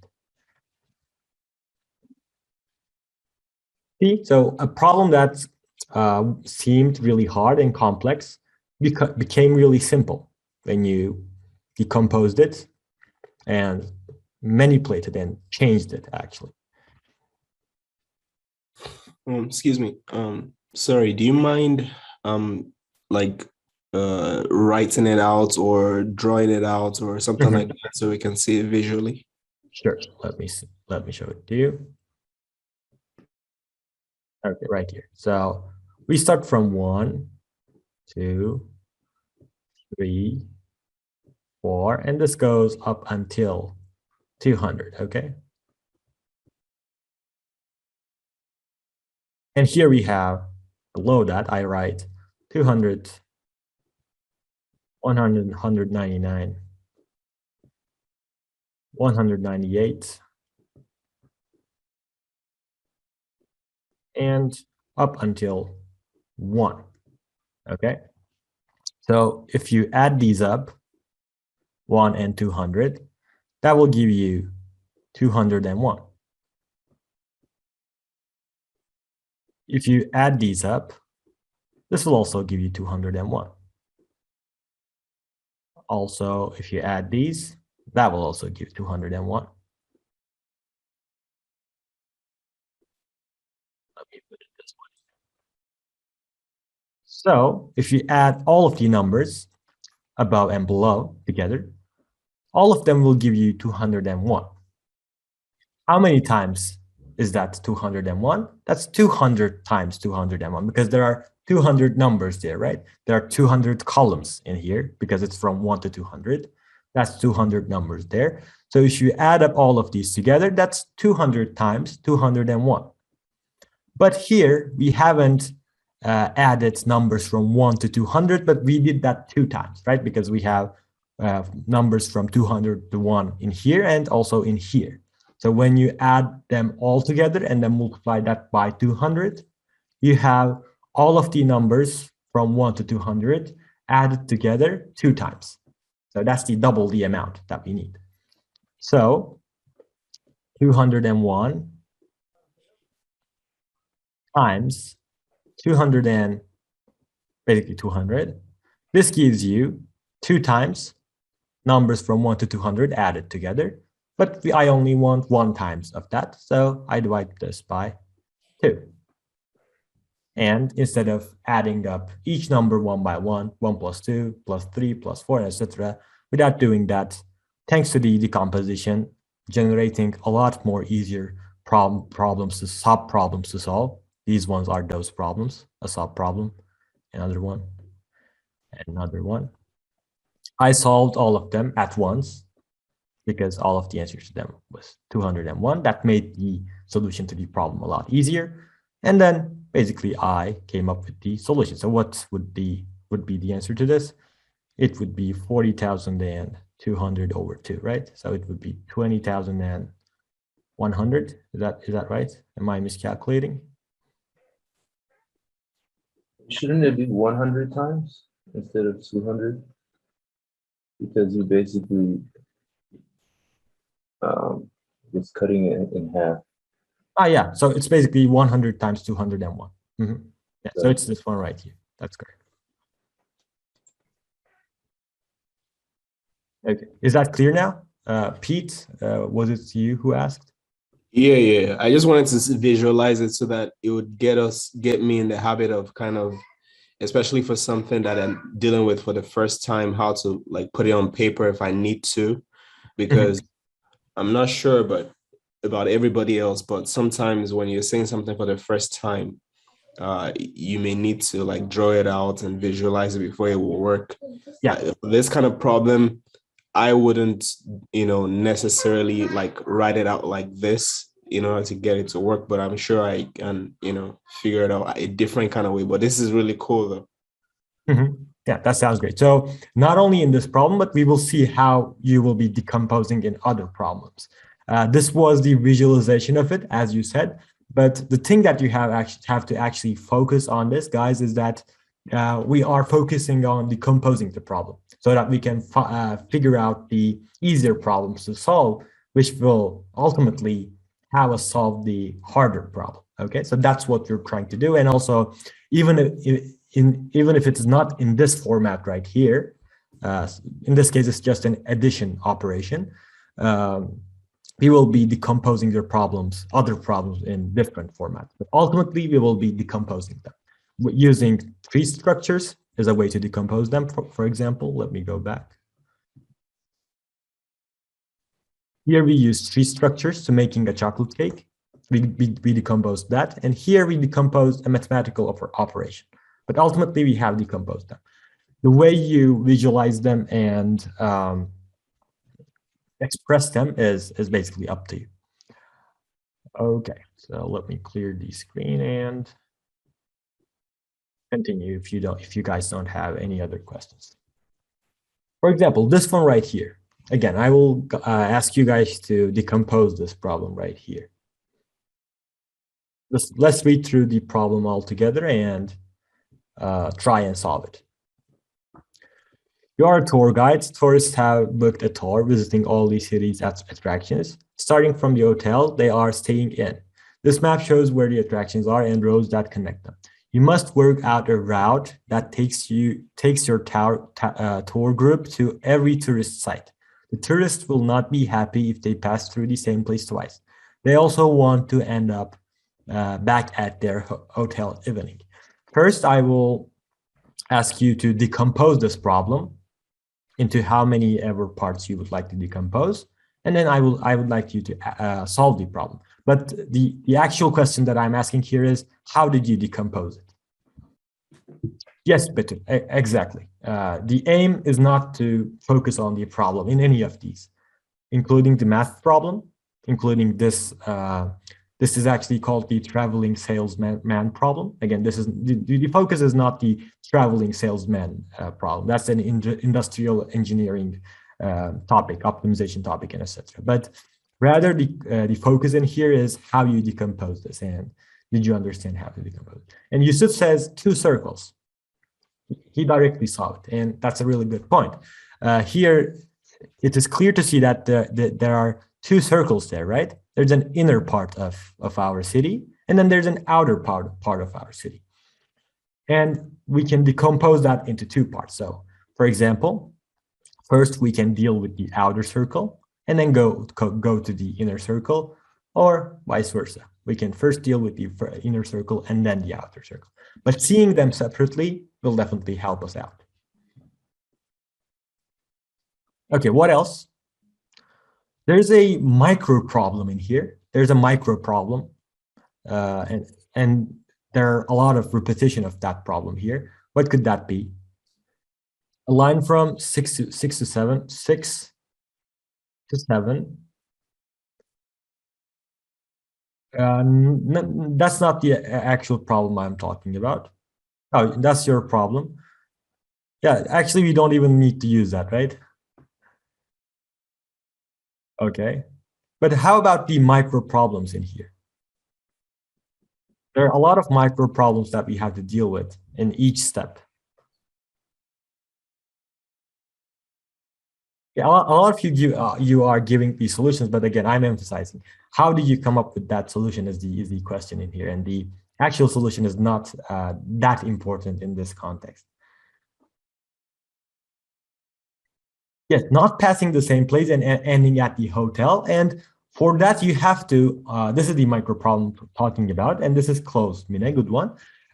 See, so a problem that seemed really hard and complex became really simple when you decomposed it and manipulated and changed it, actually. Excuse me. Sorry, do you mind like writing it out or drawing it out or something like that so we can see it visually? Sure. Let me show it to you. Okay, right here. So we start from 1, 2, 3, 4, and this goes up until 200, okay? And here we have, below that, I write 200, 100, 199, 198, and up until 1, okay? So if you add these up, 1 and 200, that will give you 201. If you add these up, this will also give you 201. Also, if you add these, that will also give 201. Let me put it this way. So if you add all of the numbers above and below together, all of them will give you 201. How many times is that 201? That's 200 times 201 because there are 200 numbers there, right? There are 200 columns in here because it's from 1 to 200. That's 200 numbers there. So if you add up all of these together, that's 200 times 201. But here we haven't added numbers from 1 to 200, but we did that 2 times, right? Because we have numbers from 200 to 1 in here and also in here. So when you add them all together and then multiply that by 200, you have all of the numbers from 1 to 200 added together 2 times. So that's double the amount that we need. So 201 times 200 and basically 200. This gives you 2 times numbers from 1 to 200 added together. But I only want 1 times of that, so I divide this by 2. And instead of adding up each number one by one, 1 plus 2, plus 3, plus 4, etc., without doing that, thanks to the decomposition, generating a lot more easier problems to sub-problems to solve. These ones are those problems, a sub-problem, another one, and another one. I solved all of them at once because all of the answers to them was 201. That made the solution to the problem a lot easier. And then basically I came up with the solution. So what would be the answer to this? It would be 40,200 over 2, right? So it would be 20,100. Is that right? Am I miscalculating? Shouldn't it be 100 times instead of 200? Because you basically it's cutting it in half. Yeah, so it's basically 100 times 201. Mm-hmm. Yeah, so it's this one right here. That's correct. Okay, is that clear now? Pete, was it you who asked? Yeah. I just wanted to visualize it so that it would get me in the habit of kind of, especially for something that I'm dealing with for the first time, how to like put it on paper if I need to, because I'm not sure about everybody else, but sometimes when you're saying something for the first time, you may need to like draw it out and visualize it before it will work. Yeah. This kind of problem, I wouldn't, necessarily like write it out like this in order to get it to work, but I'm sure I can, figure it out a different kind of way. But this is really cool though. Yeah, that sounds great. So not only in this problem, but we will see how you will be decomposing in other problems. This was the visualization of it, as you said. But the thing that you have to actually focus on this, guys, is that we are focusing on decomposing the problem so that we can figure out the easier problems to solve, which will ultimately have us solve the harder problem. Okay, so that's what you're trying to do. And also, even if it's not in this format right here, in this case, it's just an addition operation. We will be decomposing your problems, other problems in different formats. But ultimately, we will be decomposing them. Using tree structures is a way to decompose them. For example, let me go back. Here we use tree structures to making a chocolate cake. We decompose that. And here we decompose a mathematical operation. But ultimately, we have decomposed them. The way you visualize them and express them is basically up to you. Okay, so let me clear the screen and continue if you guys don't have any other questions. For example, this one right here. Again, I will ask you guys to decompose this problem right here. Let's read through the problem all together and try and solve it. You are a tour guide. Tourists have booked a tour visiting all these cities as attractions. Starting from the hotel they are staying in. This map shows where the attractions are and roads that connect them. You must work out a route that takes your tour group to every tourist site. The tourists will not be happy if they pass through the same place twice. They also want to end up back at their hotel evening. First, I will ask you to decompose this problem into how many ever parts you would like to decompose. And then I would like you to solve the problem. But the actual question that I'm asking here is, how did you decompose it? Yes, Peter, exactly. The aim is not to focus on the problem in any of these, including the math problem, including this This is actually called the traveling salesman problem. Again, this is the focus is not the traveling salesman problem. That's an industrial engineering topic, optimization topic, and etc. But rather, the focus in here is how you decompose this, and did you understand how to decompose? And Yusuf says 2 circles. He directly saw it, and that's a really good point. Here, it is clear to see that there are 2 circles there, right? There's an inner part of our city, and then there's an outer part of our city. And we can decompose that into 2 parts. So, for example, first we can deal with the outer circle, and then go to the inner circle, or vice versa. We can first deal with the inner circle and then the outer circle. But seeing them separately will definitely help us out. Okay, what else? There's a micro problem in here. There's a micro problem, and there are a lot of repetition of that problem here. What could that be? A line from 6 to 7. That's not the actual problem I'm talking about. Oh, that's your problem. Yeah, actually, we don't even need to use that, right? Okay, but how about the micro problems in here? There are a lot of micro problems that we have to deal with in each step. Yeah, a lot of you are giving these solutions, but again, I'm emphasizing how do you come up with that solution is the question in here, and the actual solution is not that important in this context. Yes, not passing the same place and ending at the hotel. And for that, you have to, this is the micro problem talking about, and this is closed, Mine, good one.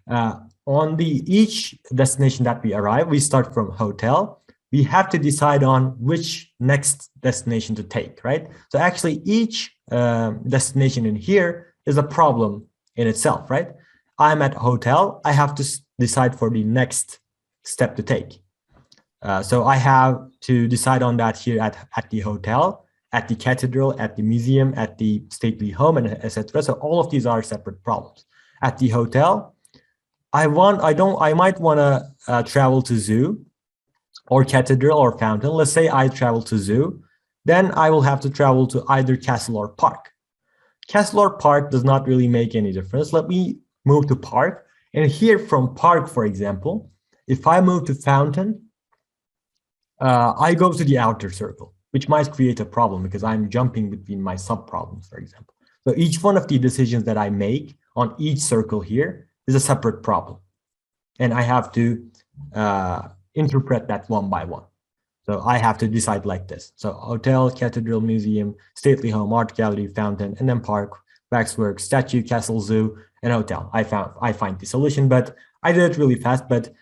On each destination that we arrive, we start from hotel. We have to decide on which next destination to take, right? So actually each destination in here is a problem in itself, right? I'm at a hotel, I have to decide for the next step to take. So I have to decide on that here at the hotel, at the cathedral, at the museum, at the stately home, and etc. So all of these are separate problems. At the hotel, I might want to travel to zoo or cathedral or fountain. Let's say I travel to zoo, then I will have to travel to either castle or park. Castle or park does not really make any difference. Let me move to park. And here from park, for example, if I move to fountain, I go to the outer circle, which might create a problem because I'm jumping between my sub-problems, for example. So each one of the decisions that I make on each circle here is a separate problem. And I have to interpret that one by one. So I have to decide like this. So hotel, cathedral, museum, stately home, art gallery, fountain, and then park, waxwork, statue, castle, zoo, and hotel. I find the solution, but I did it really fast. But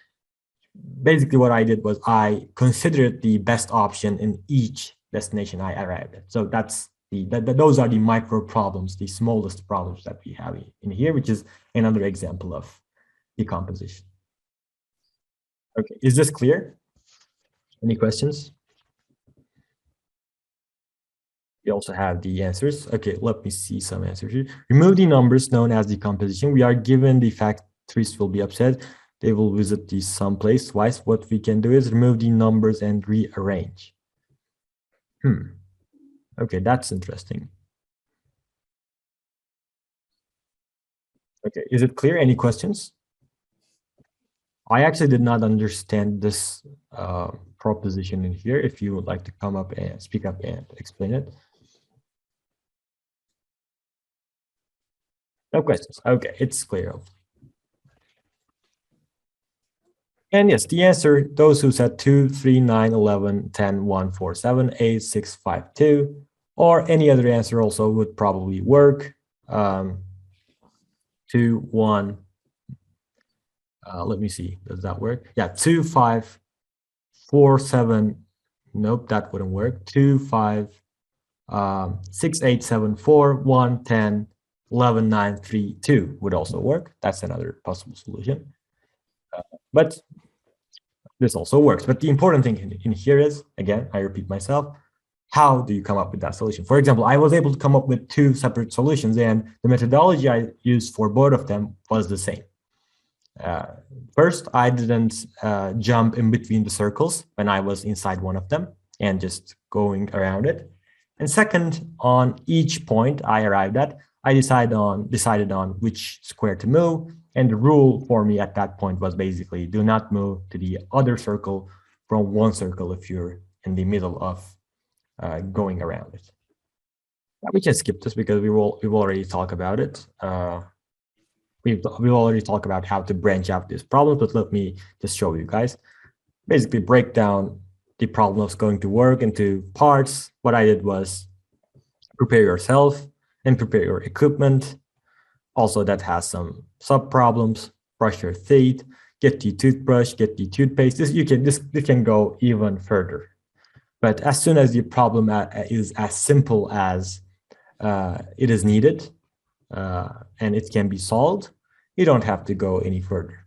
basically what I did was I considered the best option in each destination I arrived at. So that's those are the micro problems, the smallest problems that we have in here, which is another example of decomposition. Okay, is this clear? Any questions? We also have the answers. Okay, let me see some answers here. Remove the numbers known as decomposition. We are given the factories will be upset. They will visit the someplace twice. What we can do is remove the numbers and rearrange. Okay, that's interesting. Okay, is it clear? Any questions? I actually did not understand this proposition in here. If you would like to come up and speak up and explain it. No questions. Okay, it's clear. And yes, the answer, those who said 2, 3, 9, 11, 10, 1, 4, 7, 8, 6, 5, 2, or any other answer also would probably work. 2, 1, let me see, does that work? Yeah, 2, 5, 4, 7, nope, that wouldn't work. 2, 5, 6, 8, 7, 4, 1, 10, 11, 9, 3, 2 would also work. That's another possible solution. But this also works. But the important thing in here is, again, I repeat myself, how do you come up with that solution? For example, I was able to come up with 2 separate solutions, and the methodology I used for both of them was the same. First, I didn't jump in between the circles when I was inside one of them and just going around it. And second, on each point I arrived at, I decided on which square to move. And the rule for me at that point was basically do not move to the other circle from one circle if you're in the middle of going around it. We can skip this because we've already talked about it. We've already talked about how to branch out this problem, but let me just show you guys. Basically break down the problem of going to work into parts. What I did was prepare yourself and prepare your equipment. Also, that has some sub problems. Brush your teeth, get the toothbrush, get the toothpaste. This can go even further. But as soon as the problem is as simple as it is needed and it can be solved, you don't have to go any further.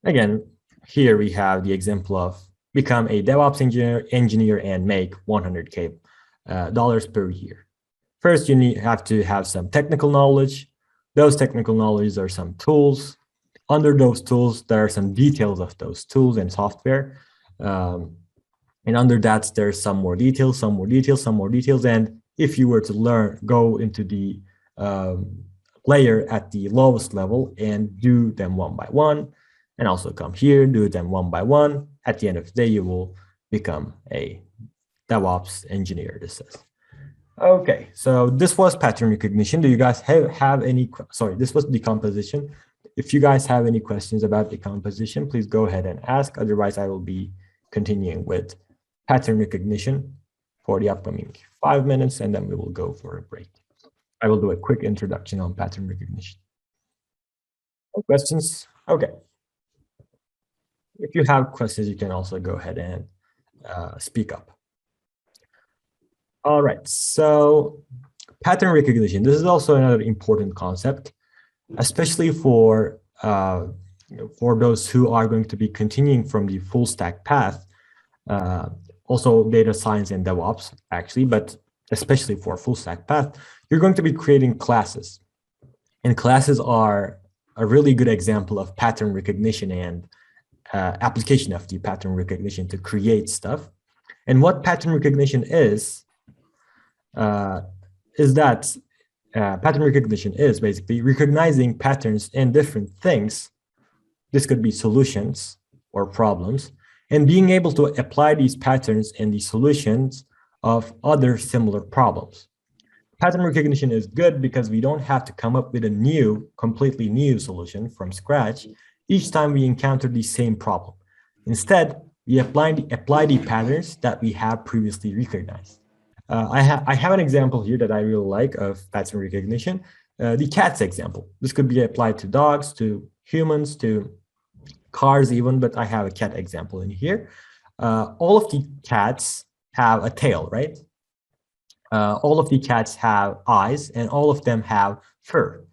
Again, here we have the example of become a DevOps engineer and make $100K per year. First, you have to have some technical knowledge. Those technical knowledge are some tools. Under those tools, there are some details of those tools and software. And under that, there's some more details, some more details, some more details. And if you were to go into the layer at the lowest level and do them one by one, and also come here, do them one by one, at the end of the day, you will become a DevOps engineer, this says. Okay, so this was pattern recognition. Do you guys have any, sorry, this was decomposition. If you guys have any questions about decomposition, please go ahead and ask. Otherwise, I will be continuing with pattern recognition for the upcoming 5 minutes, and then we will go for a break. I will do a quick introduction on pattern recognition. No questions? Okay. If you have questions, you can also go ahead and speak up. All right, so pattern recognition. This is also another important concept, especially for those who are going to be continuing from the full stack path, also data science and DevOps, actually, but especially for full stack path, you're going to be creating classes. And classes are a really good example of pattern recognition and application of the pattern recognition to create stuff. And what pattern recognition is that pattern recognition is basically recognizing patterns in different things. This could be solutions or problems, and being able to apply these patterns in the solutions of other similar problems. Pattern recognition is good because we don't have to come up with a completely new solution from scratch each time we encounter the same problem. Instead, we apply the patterns that we have previously recognized. I have an example here that I really like of pattern recognition, the cats example. This could be applied to dogs, to humans, to cars even, but I have a cat example in here. All of the cats have a tail, right? All of the cats have eyes, and all of them have fur.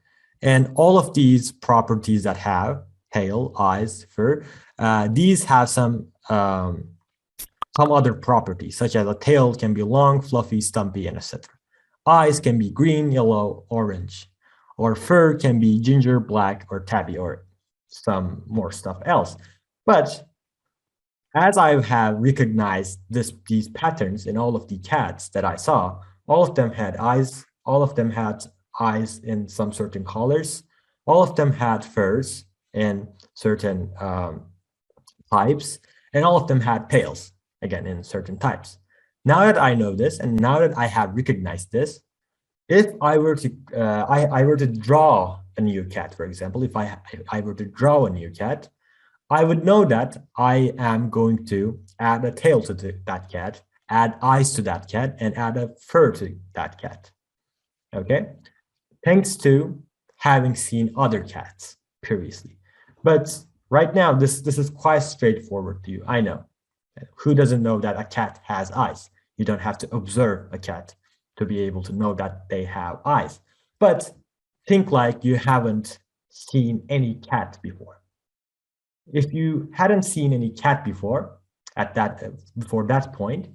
And all of these properties that have tail, eyes, fur, these have some other properties, such as a tail can be long, fluffy, stumpy, and etc. Eyes can be green, yellow, orange, or fur can be ginger, black, or tabby, or some more stuff else. But as I have recognized these patterns in all of the cats that I saw, all of them had eyes, all of them had eyes in some certain colors, all of them had furs in certain types, and all of them had tails, again, in certain types. Now that I know this, and now that I have recognized this, if I were to I were to draw a new cat, for example, if I were to draw a new cat, I would know that I am going to add a tail to that cat, add eyes to that cat, and add a fur to that cat. Okay, thanks to having seen other cats previously. But right now, this is quite straightforward to you. I know. Who doesn't know that a cat has eyes? You don't have to observe a cat to be able to know that they have eyes. But think like you haven't seen any cat before. if you hadn't seen any cat before, before that point,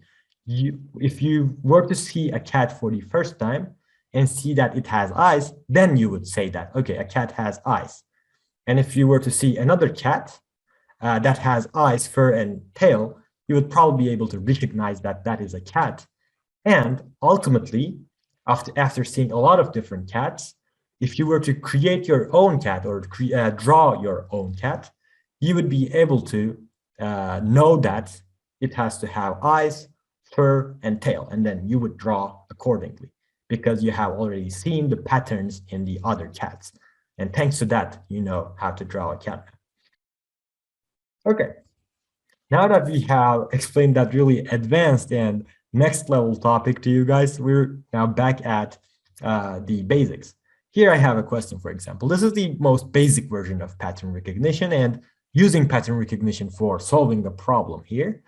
if you were to see a cat for the first time and see that it has eyes, then you would say that, okay, a cat has eyes. And if you were to see another cat that has eyes, fur, and tail, you would probably be able to recognize that that is a cat. And ultimately, after seeing a lot of different cats, if you were to create your own cat or draw your own cat, you would be able to know that it has to have eyes, fur, and tail, and then you would draw accordingly because you have already seen the patterns in the other cats. And thanks to that, you know how to draw a cat. Okay, now that we have explained that really advanced and next level topic to you guys, we're now back at the basics. Here I have a question, for example. This is the most basic version of pattern recognition and using pattern recognition for solving a problem here.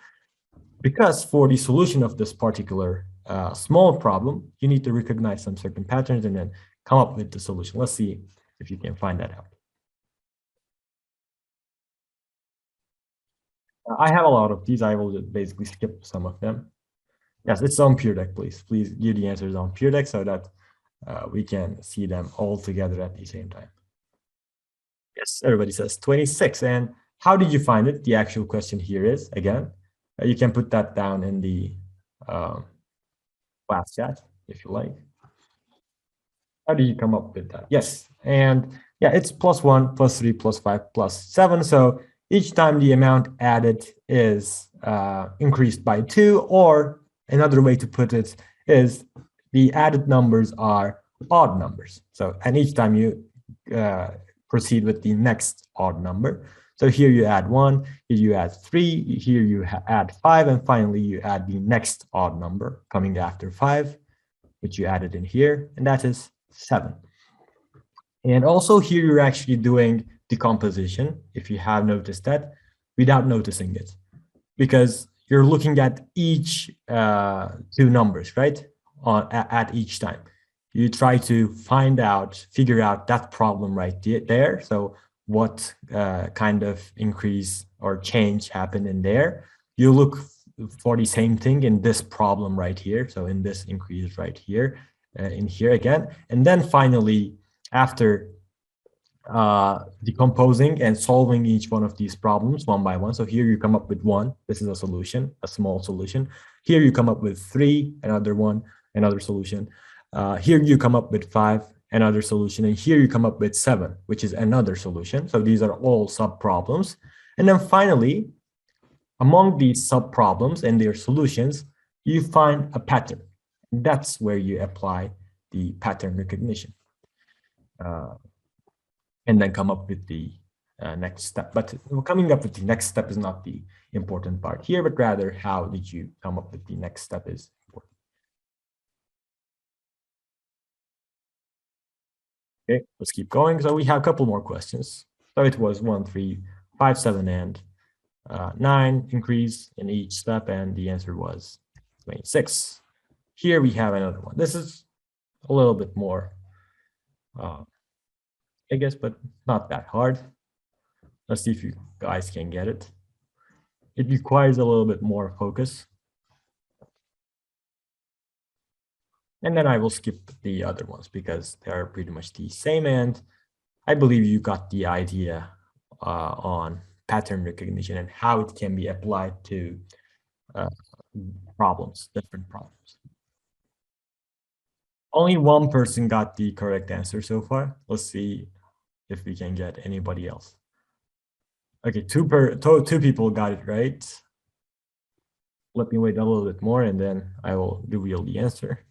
Because for the solution of this particular small problem, you need to recognize some certain patterns and then come up with the solution. Let's see if you can find that out. I have a lot of these. I will just basically skip some of them. Yes, it's on Pure Deck, please. Please give the answers on Pure Deck so that we can see them all together at the same time. Yes, everybody says 26. And how did you find it? The actual question here is, again, you can put that down in the class chat if you like. How do you come up with that? Yes, and yeah, it's +1, +3, +5, +7. So each time the amount added is increased by 2, or another way to put it is the added numbers are odd numbers. So, and each time you proceed with the next odd number. So here you add 1, here you add 3, here you add 5, and finally you add the next odd number coming after 5, which you added in here, and that is 7. And also here you're actually doing decomposition, if you have noticed that, without noticing it, because you're looking at each 2 numbers, right, at each time. You try to figure out that problem right there. So what kind of increase or change happened in there. You look for the same thing in this problem right here. So in this increase right here, in here again. And then finally, after decomposing and solving each one of these problems one by one. So here you come up with 1. This is a solution, a small solution. Here you come up with 3, another one, another solution. Here you come up with 5, another solution. And here you come up with 7, which is another solution. So these are all sub-problems. And then finally, among these sub-problems and their solutions, you find a pattern. That's where you apply the pattern recognition. And then come up with the next step. But coming up with the next step is not the important part here, but rather how did you come up with the next step is important. Okay, let's keep going. So we have a couple more questions. So it was 1, 3, 5, 7, and 9 increase in each step, and the answer was 26. Here we have another one. This is a little bit more, I guess, but not that hard. Let's see if you guys can get it. It requires a little bit more focus. And then I will skip the other ones because they are pretty much the same. And I believe you got the idea on pattern recognition and how it can be applied to problems, different problems. Only one person got the correct answer so far. Let's see if we can get anybody else. Okay, two people got it right. Let me wait a little bit more and then I will reveal the answer.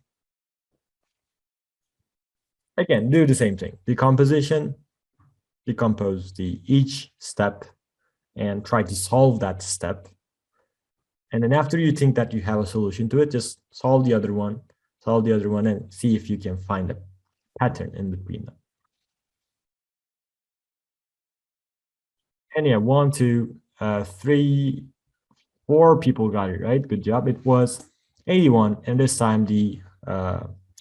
Again, do the same thing. Decomposition, decompose each step and try to solve that step. And then after you think that you have a solution to it, just solve the other one, and see if you can find a pattern in between them. And yeah, 1, 2, 3, 4 people got it right. Good job. It was 81, and this time the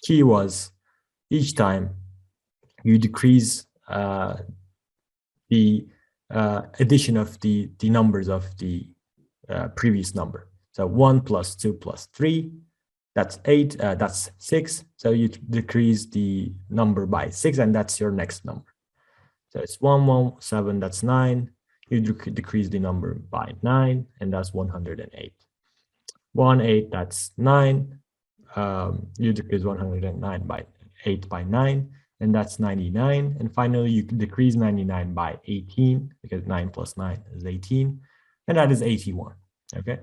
key was each time you decrease the addition of the numbers of the previous number. So 1 plus 2 plus 3, that's 8, that's 6. So you decrease the number by 6, and that's your next number. So it's 117, that's 9. You decrease the number by 9, and that's 108. 18, that's 9. You decrease 109 by 8 by 9, and that's 99. And finally, you decrease 99 by 18, because 9 plus 9 is 18, and that is 81, okay?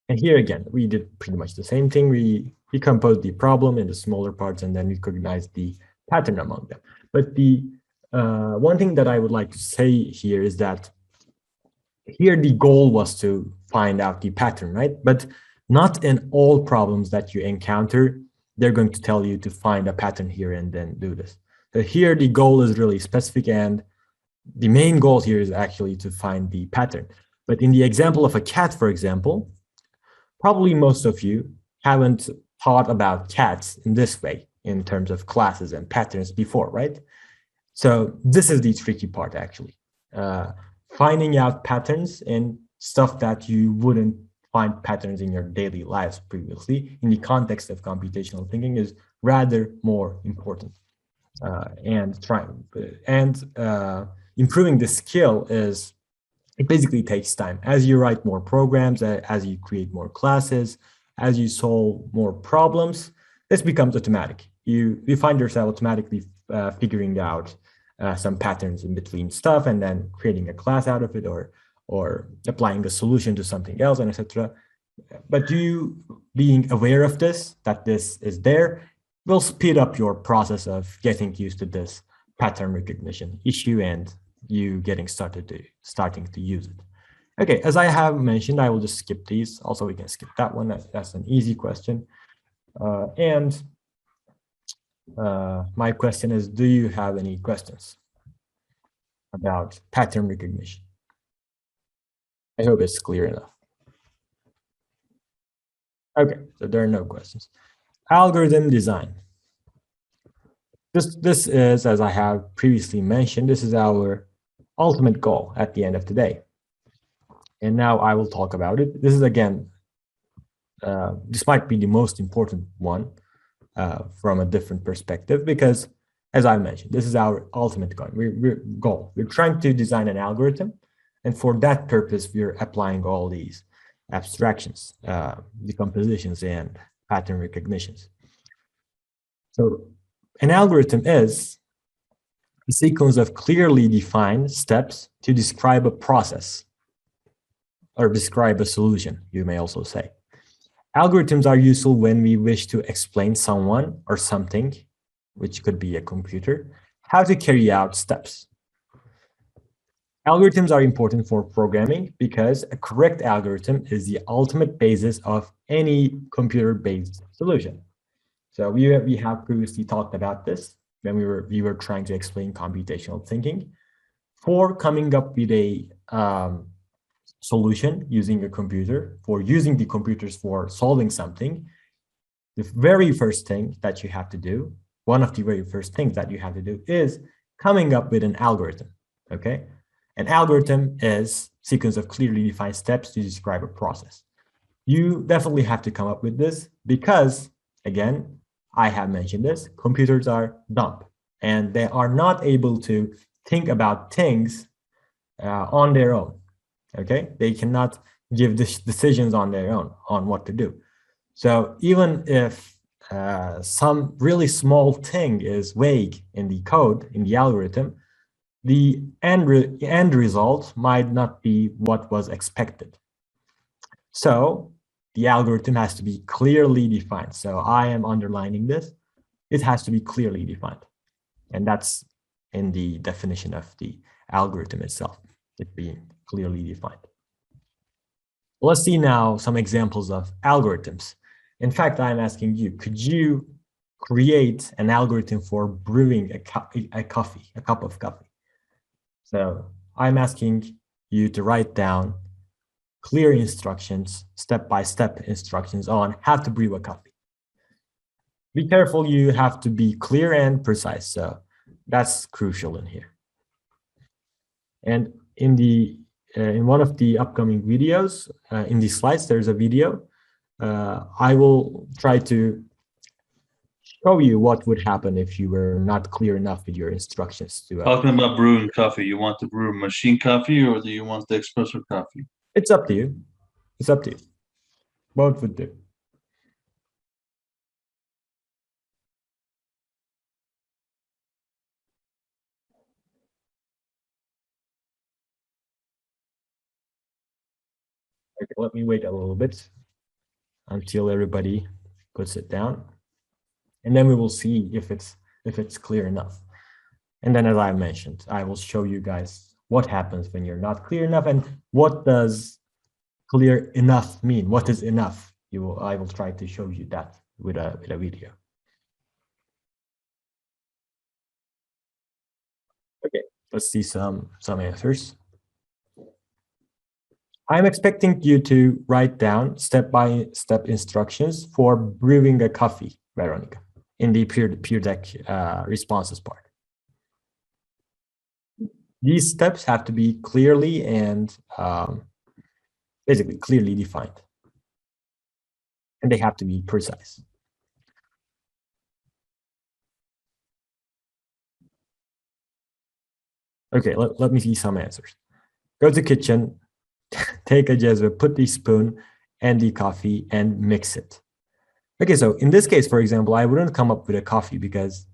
And here again, we did pretty much the same thing. We decomposed the problem into smaller parts and then recognized the pattern among them. But the one thing that I would like to say here is that here the goal was to find out the pattern, right? But not in all problems that you encounter, they're going to tell you to find a pattern here and then do this. So here the goal is really specific, and the main goal here is actually to find the pattern. But in the example of a cat, for example, probably most of you haven't thought about cats in this way in terms of classes and patterns before, right? So this is the tricky part, actually. Finding out patterns in stuff that you wouldn't find patterns in your daily lives previously in the context of computational thinking is rather more important. Improving the skill is, it basically takes time. As you write more programs, as you create more classes, as you solve more problems, this becomes automatic. You find yourself automatically figuring out some patterns in between stuff and then creating a class out of it, or applying a solution to something else, and etc. But you being aware of this, that this is there, will speed up your process of getting used to this pattern recognition issue and you starting to use it. Okay, as I have mentioned, I will just skip these. Also, we can skip that one. That's an easy question. My question is, do you have any questions about pattern recognition? I hope it's clear enough. Okay, so there are no questions. Algorithm design. This is, as I have previously mentioned, this is our ultimate goal at the end of the day. And now I will talk about it. This is, again, this might be the most important one from a different perspective, because, as I mentioned, this is our ultimate goal. We're trying to design an algorithm, and for that purpose, we're applying all these abstractions, decompositions, and pattern recognitions. So an algorithm is a sequence of clearly defined steps to describe a process or describe a solution, you may also say. Algorithms are useful when we wish to explain someone or something, which could be a computer, how to carry out steps. Algorithms are important for programming because a correct algorithm is the ultimate basis of any computer-based solution. So we have previously talked about this when we were trying to explain computational thinking. For coming up with a solution using a computer, for using the computers for solving something, the very first thing that you have to do, one of the very first things that you have to do is coming up with an algorithm, okay? An algorithm is a sequence of clearly defined steps to describe a process. You definitely have to come up with this because, again, I have mentioned this, computers are dumb and they are not able to think about things on their own, okay? They cannot give decisions on their own on what to do. So even if some really small thing is vague in the code, in the algorithm, the end result might not be what was expected. So the algorithm has to be clearly defined. So I am underlining this. It has to be clearly defined. And that's in the definition of the algorithm itself, it being clearly defined. Let's see now some examples of algorithms. In fact, I'm asking you, could you create an algorithm for brewing a cup of coffee? So I'm asking you to write down clear instructions, step-by-step instructions on how to brew a coffee. Be careful, you have to be clear and precise. So that's crucial in here. And in one of the upcoming videos, in the slides, there's a video. I will try to show you what would happen if you were not clear enough with your instructions to. Talking about brewing coffee, you want to brew machine coffee or do you want the espresso coffee? It's up to you. It's up to you. Both would do. Okay, let me wait a little bit until everybody puts it down, and then we will see if it's clear enough. And then, as I mentioned, I will show you guys what happens when you're not clear enough and what does clear enough mean. What is enough? I will try to show you that with a video. Okay, let's see some answers. I'm expecting you to write down step-by-step instructions for brewing a coffee, Veronica, in the peer deck responses part. These steps have to be clearly and basically clearly defined. And they have to be precise. Okay, let me see some answers. Go to kitchen, take a jezza, put the spoon and the coffee and mix it. Okay, so in this case, for example, I wouldn't come up with a coffee because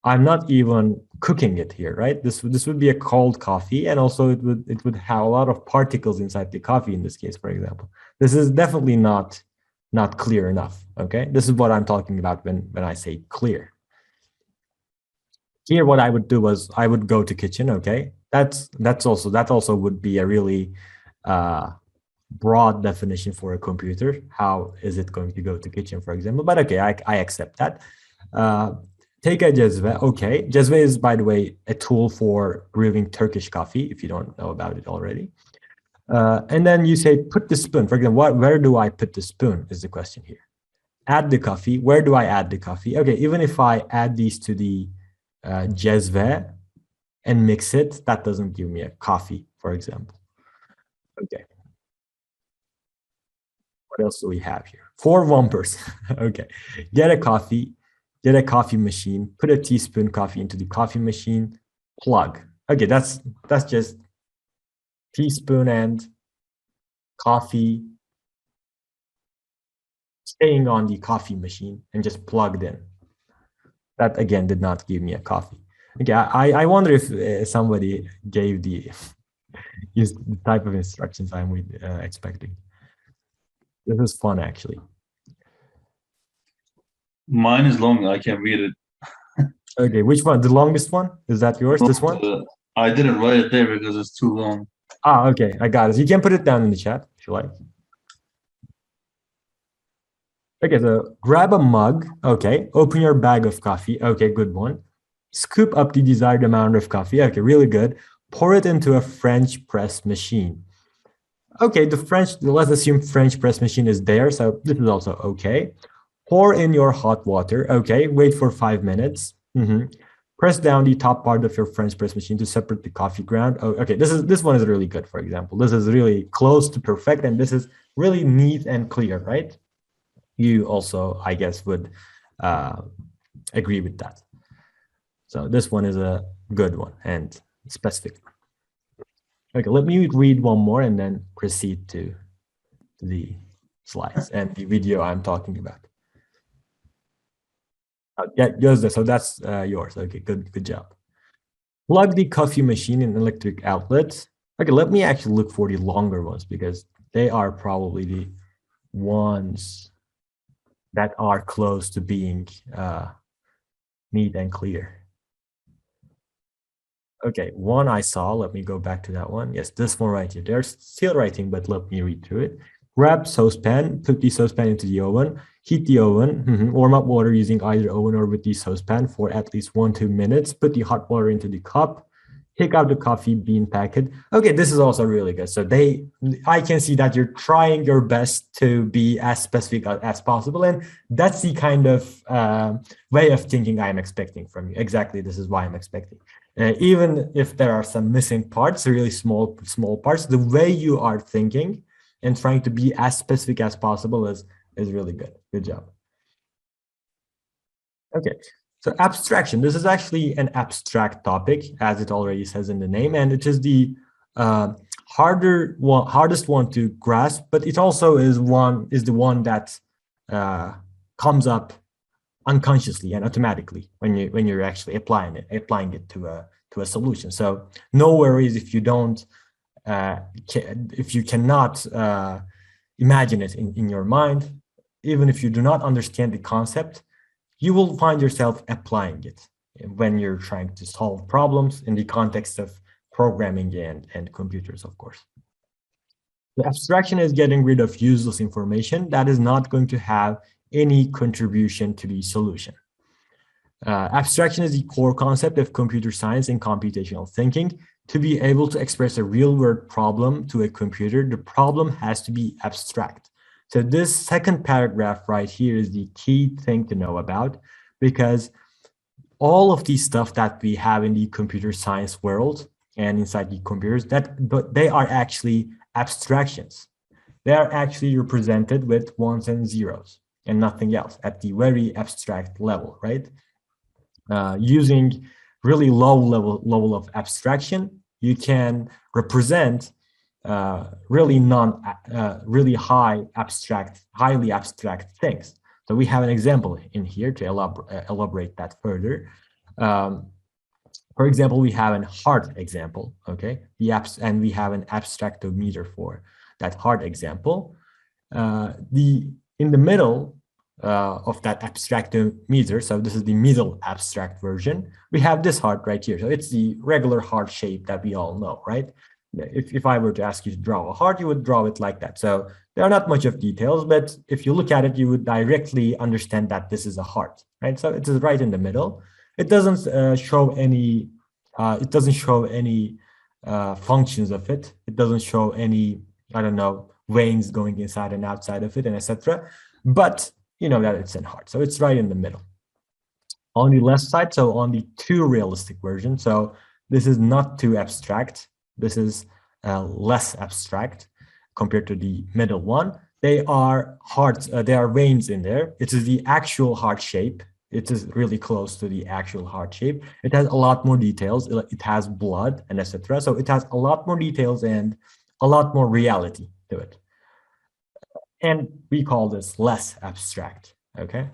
I'm not even cooking it here, right? This would be a cold coffee, and also it would have a lot of particles inside the coffee in this case, for example. This is definitely not clear enough, okay? This is what I'm talking about when I say clear. Here, what I would do was I would go to kitchen, okay? That also would be a really broad definition for a computer. How is it going to go to kitchen, for example? But okay, I accept that. Take a jezve, okay. Jezve is, by the way, a tool for brewing Turkish coffee, if you don't know about it already. And then you say, put the spoon. For example, where do I put the spoon is the question here. Add the coffee. Where do I add the coffee? Okay, even if I add these to the jezve and mix it, that doesn't give me a coffee, for example. Okay. What else do we have here? For one person. Okay. Get a coffee machine, put a teaspoon coffee into the coffee machine, plug. Okay, that's just teaspoon and coffee staying on the coffee machine and just plugged in. That again did not give me a coffee. Okay, I wonder if somebody gave the type of instructions I'm expecting. This is fun, actually. Mine is long. I can't read it. Okay, which one? The longest one? Is that yours? This one? I didn't write it there because it's too long. Ah, okay, I got it. You can put it down in the chat if you like. Okay, so grab a mug. Okay, open your bag of coffee. Okay, good one. Scoop up the desired amount of coffee. Okay, really good. Pour it into a French press machine. Okay, let's assume French press machine is there, so this is also okay. Pour in your hot water. Okay, wait for 5 minutes. Press down the top part of your French press machine to separate the coffee ground. Oh, okay, this one is really good, for example. This is really close to perfect, and this is really neat and clear, right? You also, I guess, would agree with that. So this one is a good one and specific. Okay, let me read one more and then proceed to the slides and the video I'm talking about. Yeah, Gözde, so that's yours. Okay, good job. Plug the coffee machine in electric outlet. Okay, let me actually look for the longer ones because they are probably the ones that are close to being neat and clear. Okay, one I saw, let me go back to that one. Yes, this one right here. They're still writing, but let me read through it. Grab saucepan, put the saucepan into the oven, heat the oven, warm up water using either oven or with the saucepan for at least 1-2 minutes, put the hot water into the cup, take out the coffee bean packet. Okay, this is also really good. So I can see that you're trying your best to be as specific as possible. And that's the kind of way of thinking I'm expecting from you. Exactly, this is why I'm expecting. Even if there are some missing parts, really small parts, the way you are thinking and trying to be as specific as possible is really good. Good job. Okay, so abstraction. This is actually an abstract topic, as it already says in the name, and it is the hardest one to grasp, but it also is the one that comes up unconsciously and automatically when you're actually applying it to a solution. So no worries if you don't if you cannot imagine it in your mind. Even if you do not understand the concept, you will find yourself applying it when you're trying to solve problems in the context of programming and computers, of course. The abstraction is getting rid of useless information that is not going to have any contribution to the solution. Abstraction is the core concept of computer science and computational thinking. To be able to express a real-world problem to a computer, the problem has to be abstract. So this second paragraph right here is the key thing to know about, because all of the stuff that we have in the computer science world and inside the computers, but they are actually abstractions. They are actually represented with ones and zeros and nothing else at the very abstract level, right? Using really low level of abstraction, you can represent really highly abstract things. So we have an example in here to elaborate that further. For example, we have an heart example, okay? And we have an abstractometer for that heart example. In the middle of that abstractometer, so this is the middle abstract version, we have this heart right here. So it's the regular heart shape that we all know, right? If I were to ask you to draw a heart, you would draw it like that. So there are not much of details, but if you look at it, you would directly understand that this is a heart, right? So it is right in the middle. It doesn't show any. It doesn't show any functions of it. It doesn't show any, I don't know, veins going inside and outside of it, and etc. But you know that it's in heart, so it's right in the middle. On the left side, so on the too realistic version, so this is not too abstract. This is less abstract compared to the middle one. They are hearts, there are veins in there. It is the actual heart shape. It is really close to the actual heart shape. It has a lot more details. It has blood and etc. So it has a lot more details and a lot more reality to it. And we call this less abstract, okay?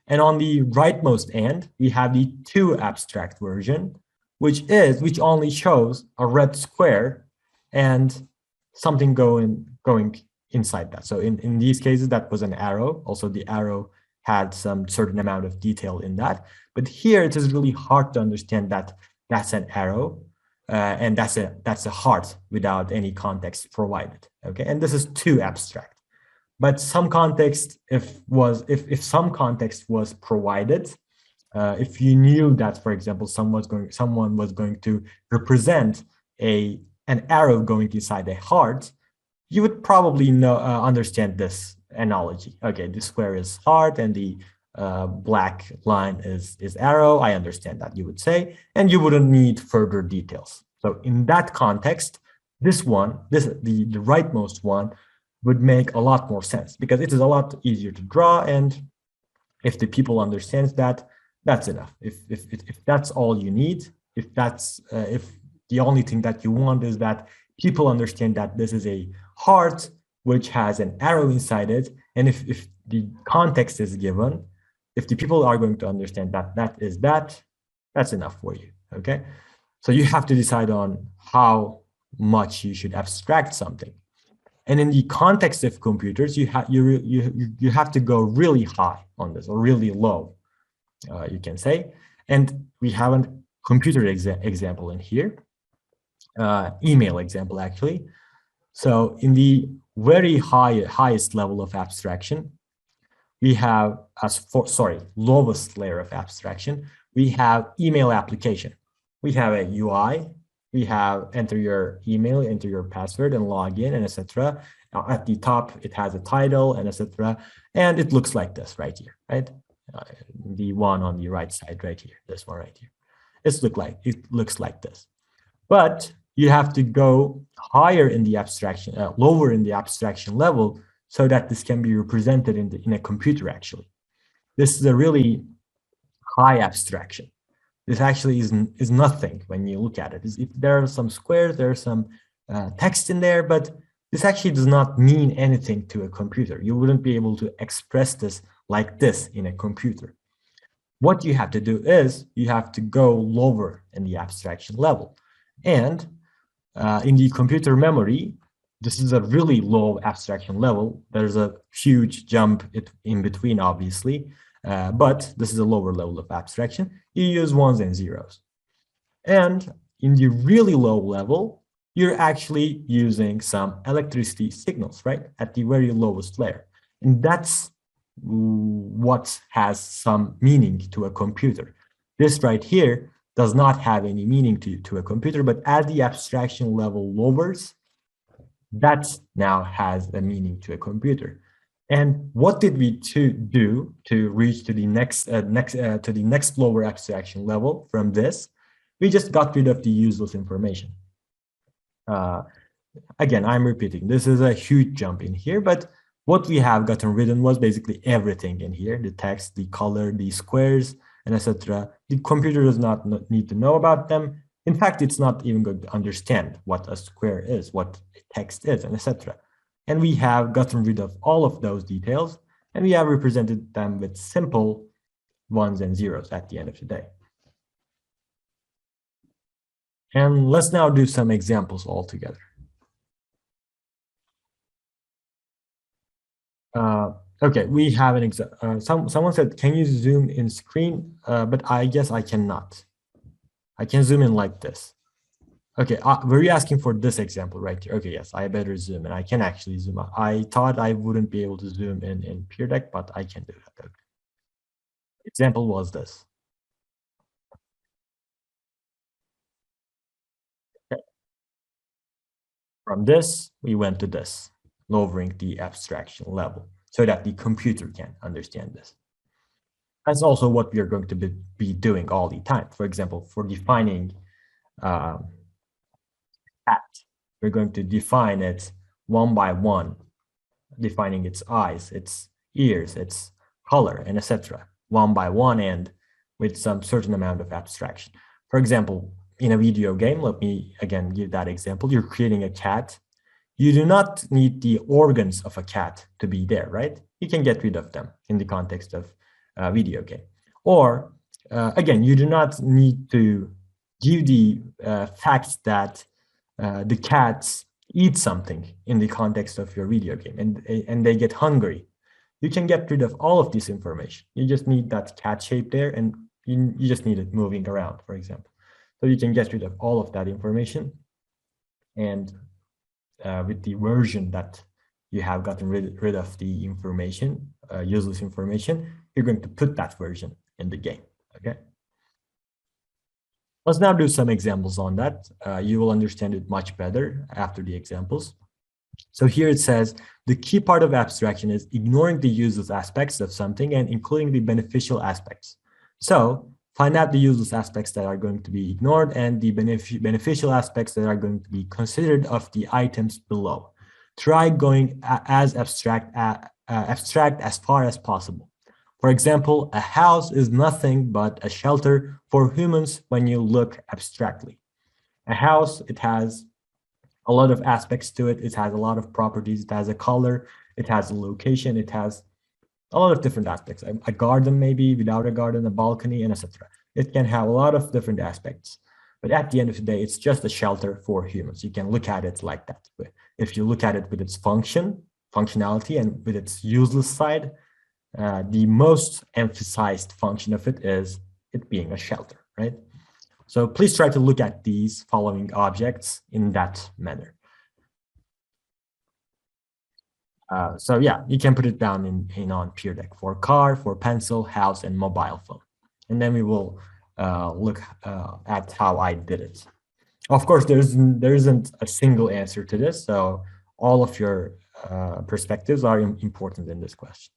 And on the rightmost end, we have the too abstract version, which only shows a red square and something going inside that. So in these cases, that was an arrow. Also, the arrow had some certain amount of detail in that. But here, it is really hard to understand that that's an arrow and that's a heart without any context provided. Okay, and this is too abstract. But some context, if some context was provided, if you knew that, for example, someone was going to represent an arrow going inside a heart, you would probably understand this analogy. Okay, the square is heart and the black line is arrow. I understand that, you would say, and you wouldn't need further details. So in that context, the rightmost one would make a lot more sense because it is a lot easier to draw, and if the people understands that, that's enough. If that's all you need, if the only thing that you want is that people understand that this is a heart which has an arrow inside it, and if the context is given, if the people are going to understand that that's enough for you. Okay, so you have to decide on how much you should abstract something. And in the context of computers, you have to go really high on this or really low, you can say. And we have a computer example in here, email example actually. So in the very highest level of abstraction, we have lowest layer of abstraction, we have email application. We have a UI. We have enter your email, enter your password, and log in, and etc. At the top, it has a title, and etc. And it looks like this right here, right? The one on the right side right here, this one right here. it looks like this. But you have to go higher in the abstraction, lower in the abstraction level, so that this can be represented in a computer. Actually, this is a really high abstraction. This actually is nothing when you look at it. There are some squares, there are some text in there, but this actually does not mean anything to a computer. You wouldn't be able to express this like this in a computer. What you have to do is you have to go lower in the abstraction level. And in the computer memory, this is a really low abstraction level. There's a huge jump in between, obviously, but this is a lower level of abstraction. You use ones and zeros. And in the really low level, you're actually using some electricity signals, right? At the very lowest layer. And that's what has some meaning to a computer. This right here does not have any meaning to a computer, but as the abstraction level lowers, that now has a meaning to a computer. And what did we do to reach to the next lower abstraction level from this? We just got rid of the useless information. Again, I'm repeating, this is a huge jump in here, but what we have gotten rid of was basically everything in here: the text, the color, the squares, and etc. The computer does not need to know about them. In fact, it's not even going to understand what a square is, what text is, and etc. And we have gotten rid of all of those details, and we have represented them with simple ones and zeros at the end of the day. And let's now do some examples all together. Okay, we have an example. Someone said, can you zoom in screen? But I guess I cannot. I can zoom in like this. Okay, were you asking for this example right here? Okay, yes, I better zoom in. I can actually zoom out. I thought I wouldn't be able to zoom in Peer Deck, but I can do that. Okay. Example was this. Okay. From this, we went to this, lowering the abstraction level so that the computer can understand this. That's also what we are going to be doing all the time. For example, for defining cat, we're going to define it one by one, defining its eyes, its ears, its color, and etc. one by one, and with some certain amount of abstraction. For example, in a video game, let me again give that example. You're creating a cat. You do not need the organs of a cat to be there, right? You can get rid of them in the context of a video game. Or again, you do not need to give the fact that the cats eat something in the context of your video game and they get hungry. You can get rid of all of this information. You just need that cat shape there, and you just need it moving around, for example. So you can get rid of all of that information, and with the version that you have gotten rid of the information, useless information, you're going to put that version in the game, okay? Let's now do some examples on that. You will understand it much better after the examples. So here it says, the key part of abstraction is ignoring the useless aspects of something and including the beneficial aspects. So find out the useless aspects that are going to be ignored and the beneficial aspects that are going to be considered of the items below. Try going as abstract as far as possible. For example, a house is nothing but a shelter for humans when you look abstractly. A house, it has a lot of aspects to it. It has a lot of properties. It has a color. It has a location. It has a lot of different aspects. A garden, maybe without a garden, a balcony, and etc. It can have a lot of different aspects. But at the end of the day, it's just a shelter for humans. You can look at it like that. If you look at it with its functionality, and with its useless side, the most emphasized function of it is it being a shelter, right? So please try to look at these following objects in that manner. So yeah, you can put it down in on Peer Deck for car, for pencil, house, and mobile phone. And then we will look at how I did it. Of course, there isn't a single answer to this, so all of your perspectives are important in this question.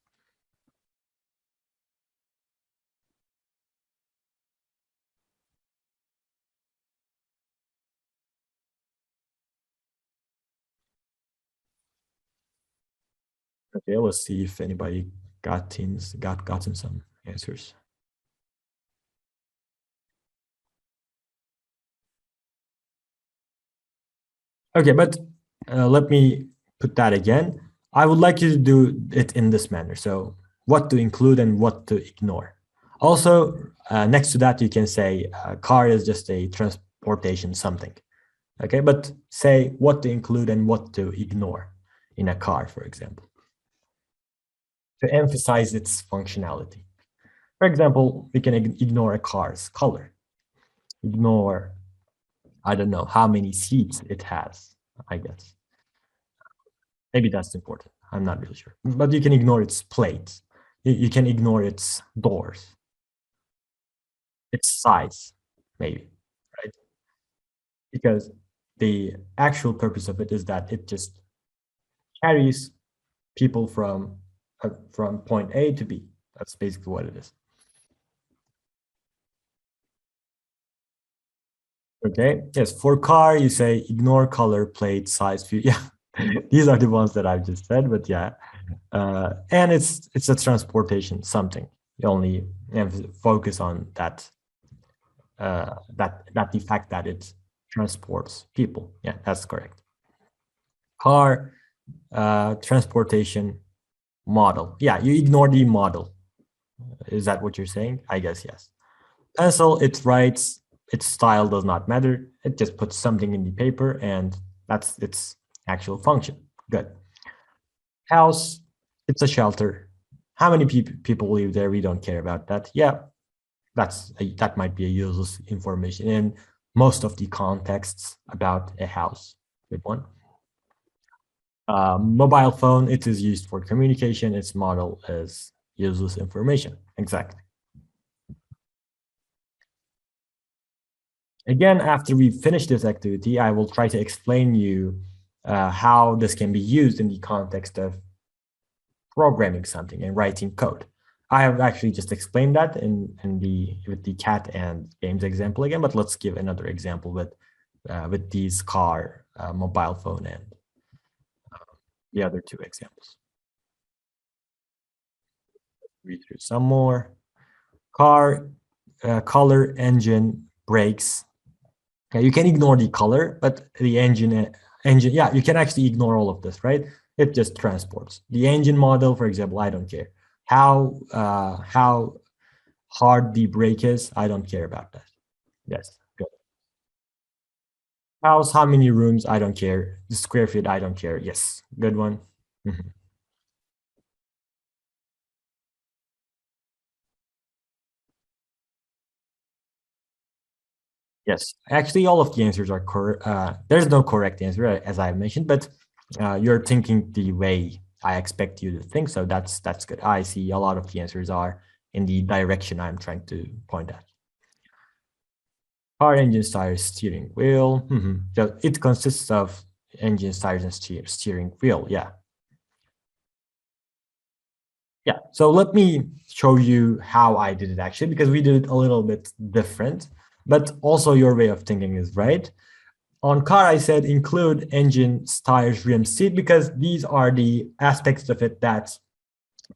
Okay, let's see if anybody gotten some answers. Okay, but let me put that again. I would like you to do it in this manner. So what to include and what to ignore. Also, next to that, you can say car is just a transportation something. Okay, but say what to include and what to ignore in a car, for example, to emphasize its functionality. For example, we can ignore a car's color, ignore, I don't know, how many seats it has, I guess. Maybe that's important. I'm not really sure. But you can ignore its plates. You can ignore its doors, its size, maybe, right? Because the actual purpose of it is that it just carries people from point A to B. That's basically what it is. Okay. Yes. For car, you say ignore color, plate, size, view. Yeah. These are the ones that I've just said. But yeah, and it's a transportation something. You only focus on that the fact that it transports people. Yeah, that's correct. Car, transportation, model. Yeah, you ignore the model. Is that what you're saying? I guess yes. Pencil, it writes, its style does not matter. It just puts something in the paper and that's its actual function. Good. House, it's a shelter. How many people live there? We don't care about that. Yeah, that might be a useless information in most of the contexts about a house. Good one. Mobile phone, it is used for communication. Its model is useless information. Exactly. Again, after we finish this activity, I will try to explain you how this can be used in the context of programming something and writing code. I have actually just explained that with the cat and games example again, but let's give another example with these car, mobile phone, and the other two examples. Read through some more. Car, color, engine, brakes. Okay, you can ignore the color, but the engine, yeah, you can actually ignore all of this, right? It just transports. The engine model, for example, I don't care. How hard the brake is, I don't care about that. Yes, good. House, how many rooms, I don't care. The square feet, I don't care. Yes, good one. Mhm. Yes, actually, all of the answers are correct. There's no correct answer, as I mentioned, but you're thinking the way I expect you to think, so that's good. I see a lot of the answers are in the direction I'm trying to point at. Car, engines, tires, steering wheel. So it consists of engines, tires, and steering wheel. Yeah. Yeah. So let me show you how I did it actually, because we did it a little bit different, but also your way of thinking is right. On car, I said include engine, tires, rim, seat, because these are the aspects of it that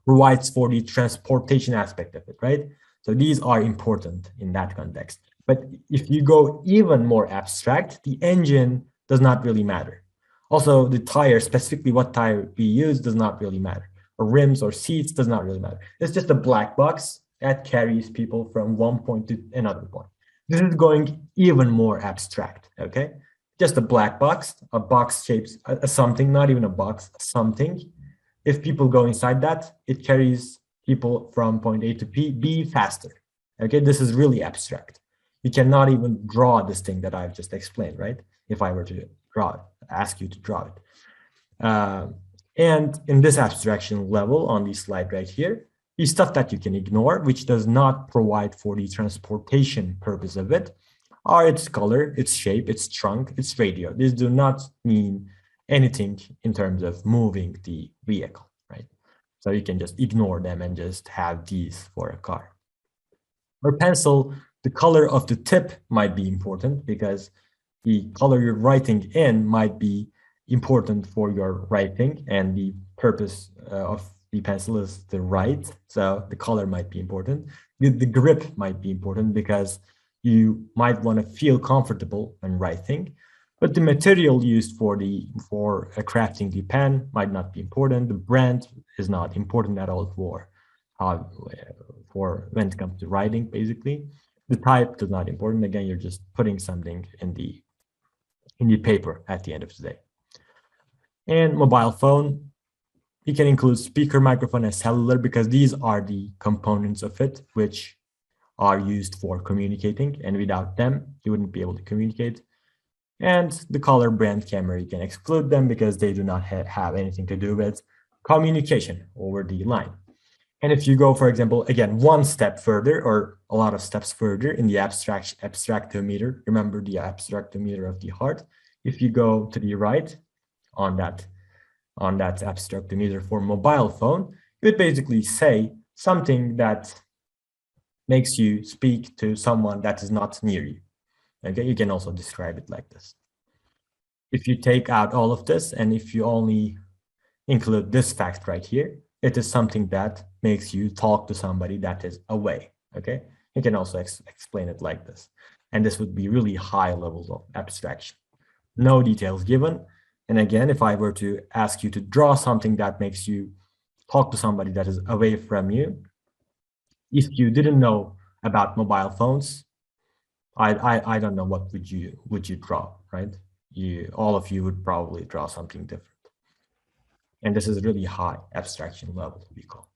provides for the transportation aspect of it, right? So these are important in that context. But if you go even more abstract, the engine does not really matter. Also, the tire, specifically what tire we use, does not really matter. Or rims or seats does not really matter. It's just a black box that carries people from one point to another point. This is going even more abstract, okay? Just a black box, a box shapes a something, not even a box, something. If people go inside that, it carries people from point A to B faster. Okay, this is really abstract. You cannot even draw this thing that I've just explained, right? If I were to draw it, ask you to draw it. And in this abstraction level on the slide right here, the stuff that you can ignore, which does not provide for the transportation purpose of it, are its color, its shape, its trunk, its radio. These do not mean anything in terms of moving the vehicle, right? So you can just ignore them and just have these for a car. For pencil, the color of the tip might be important because the color you're writing in might be important for your writing, and the purpose of the pencil is the write, so the color might be important. The grip might be important because you might want to feel comfortable when writing, but the material used for crafting the pen might not be important. The brand is not important at all for when it comes to writing. Basically, the type is not important. Again, you're just putting something in the paper at the end of the day. And mobile phone, you can include speaker, microphone, and cellular because these are the components of it which are used for communicating, and without them, you wouldn't be able to communicate. And the color, brand, camera, you can exclude them because they do not have anything to do with communication over the line. And if you go, for example, again, one step further or a lot of steps further in the abstractometer, remember the abstractometer of the heart. If you go to the right on that abstractometer for mobile phone, it would basically say something that makes you speak to someone that is not near you. Okay, you can also describe it like this. If you take out all of this and if you only include this fact right here, it is something that makes you talk to somebody that is away. Okay, you can also explain it like this. And this would be really high levels of abstraction. No details given. And again, if I were to ask you to draw something that makes you talk to somebody that is away from you, if you didn't know about mobile phones, I don't know what would you draw, right? All of you would probably draw something different. And this is really high abstraction level, we call.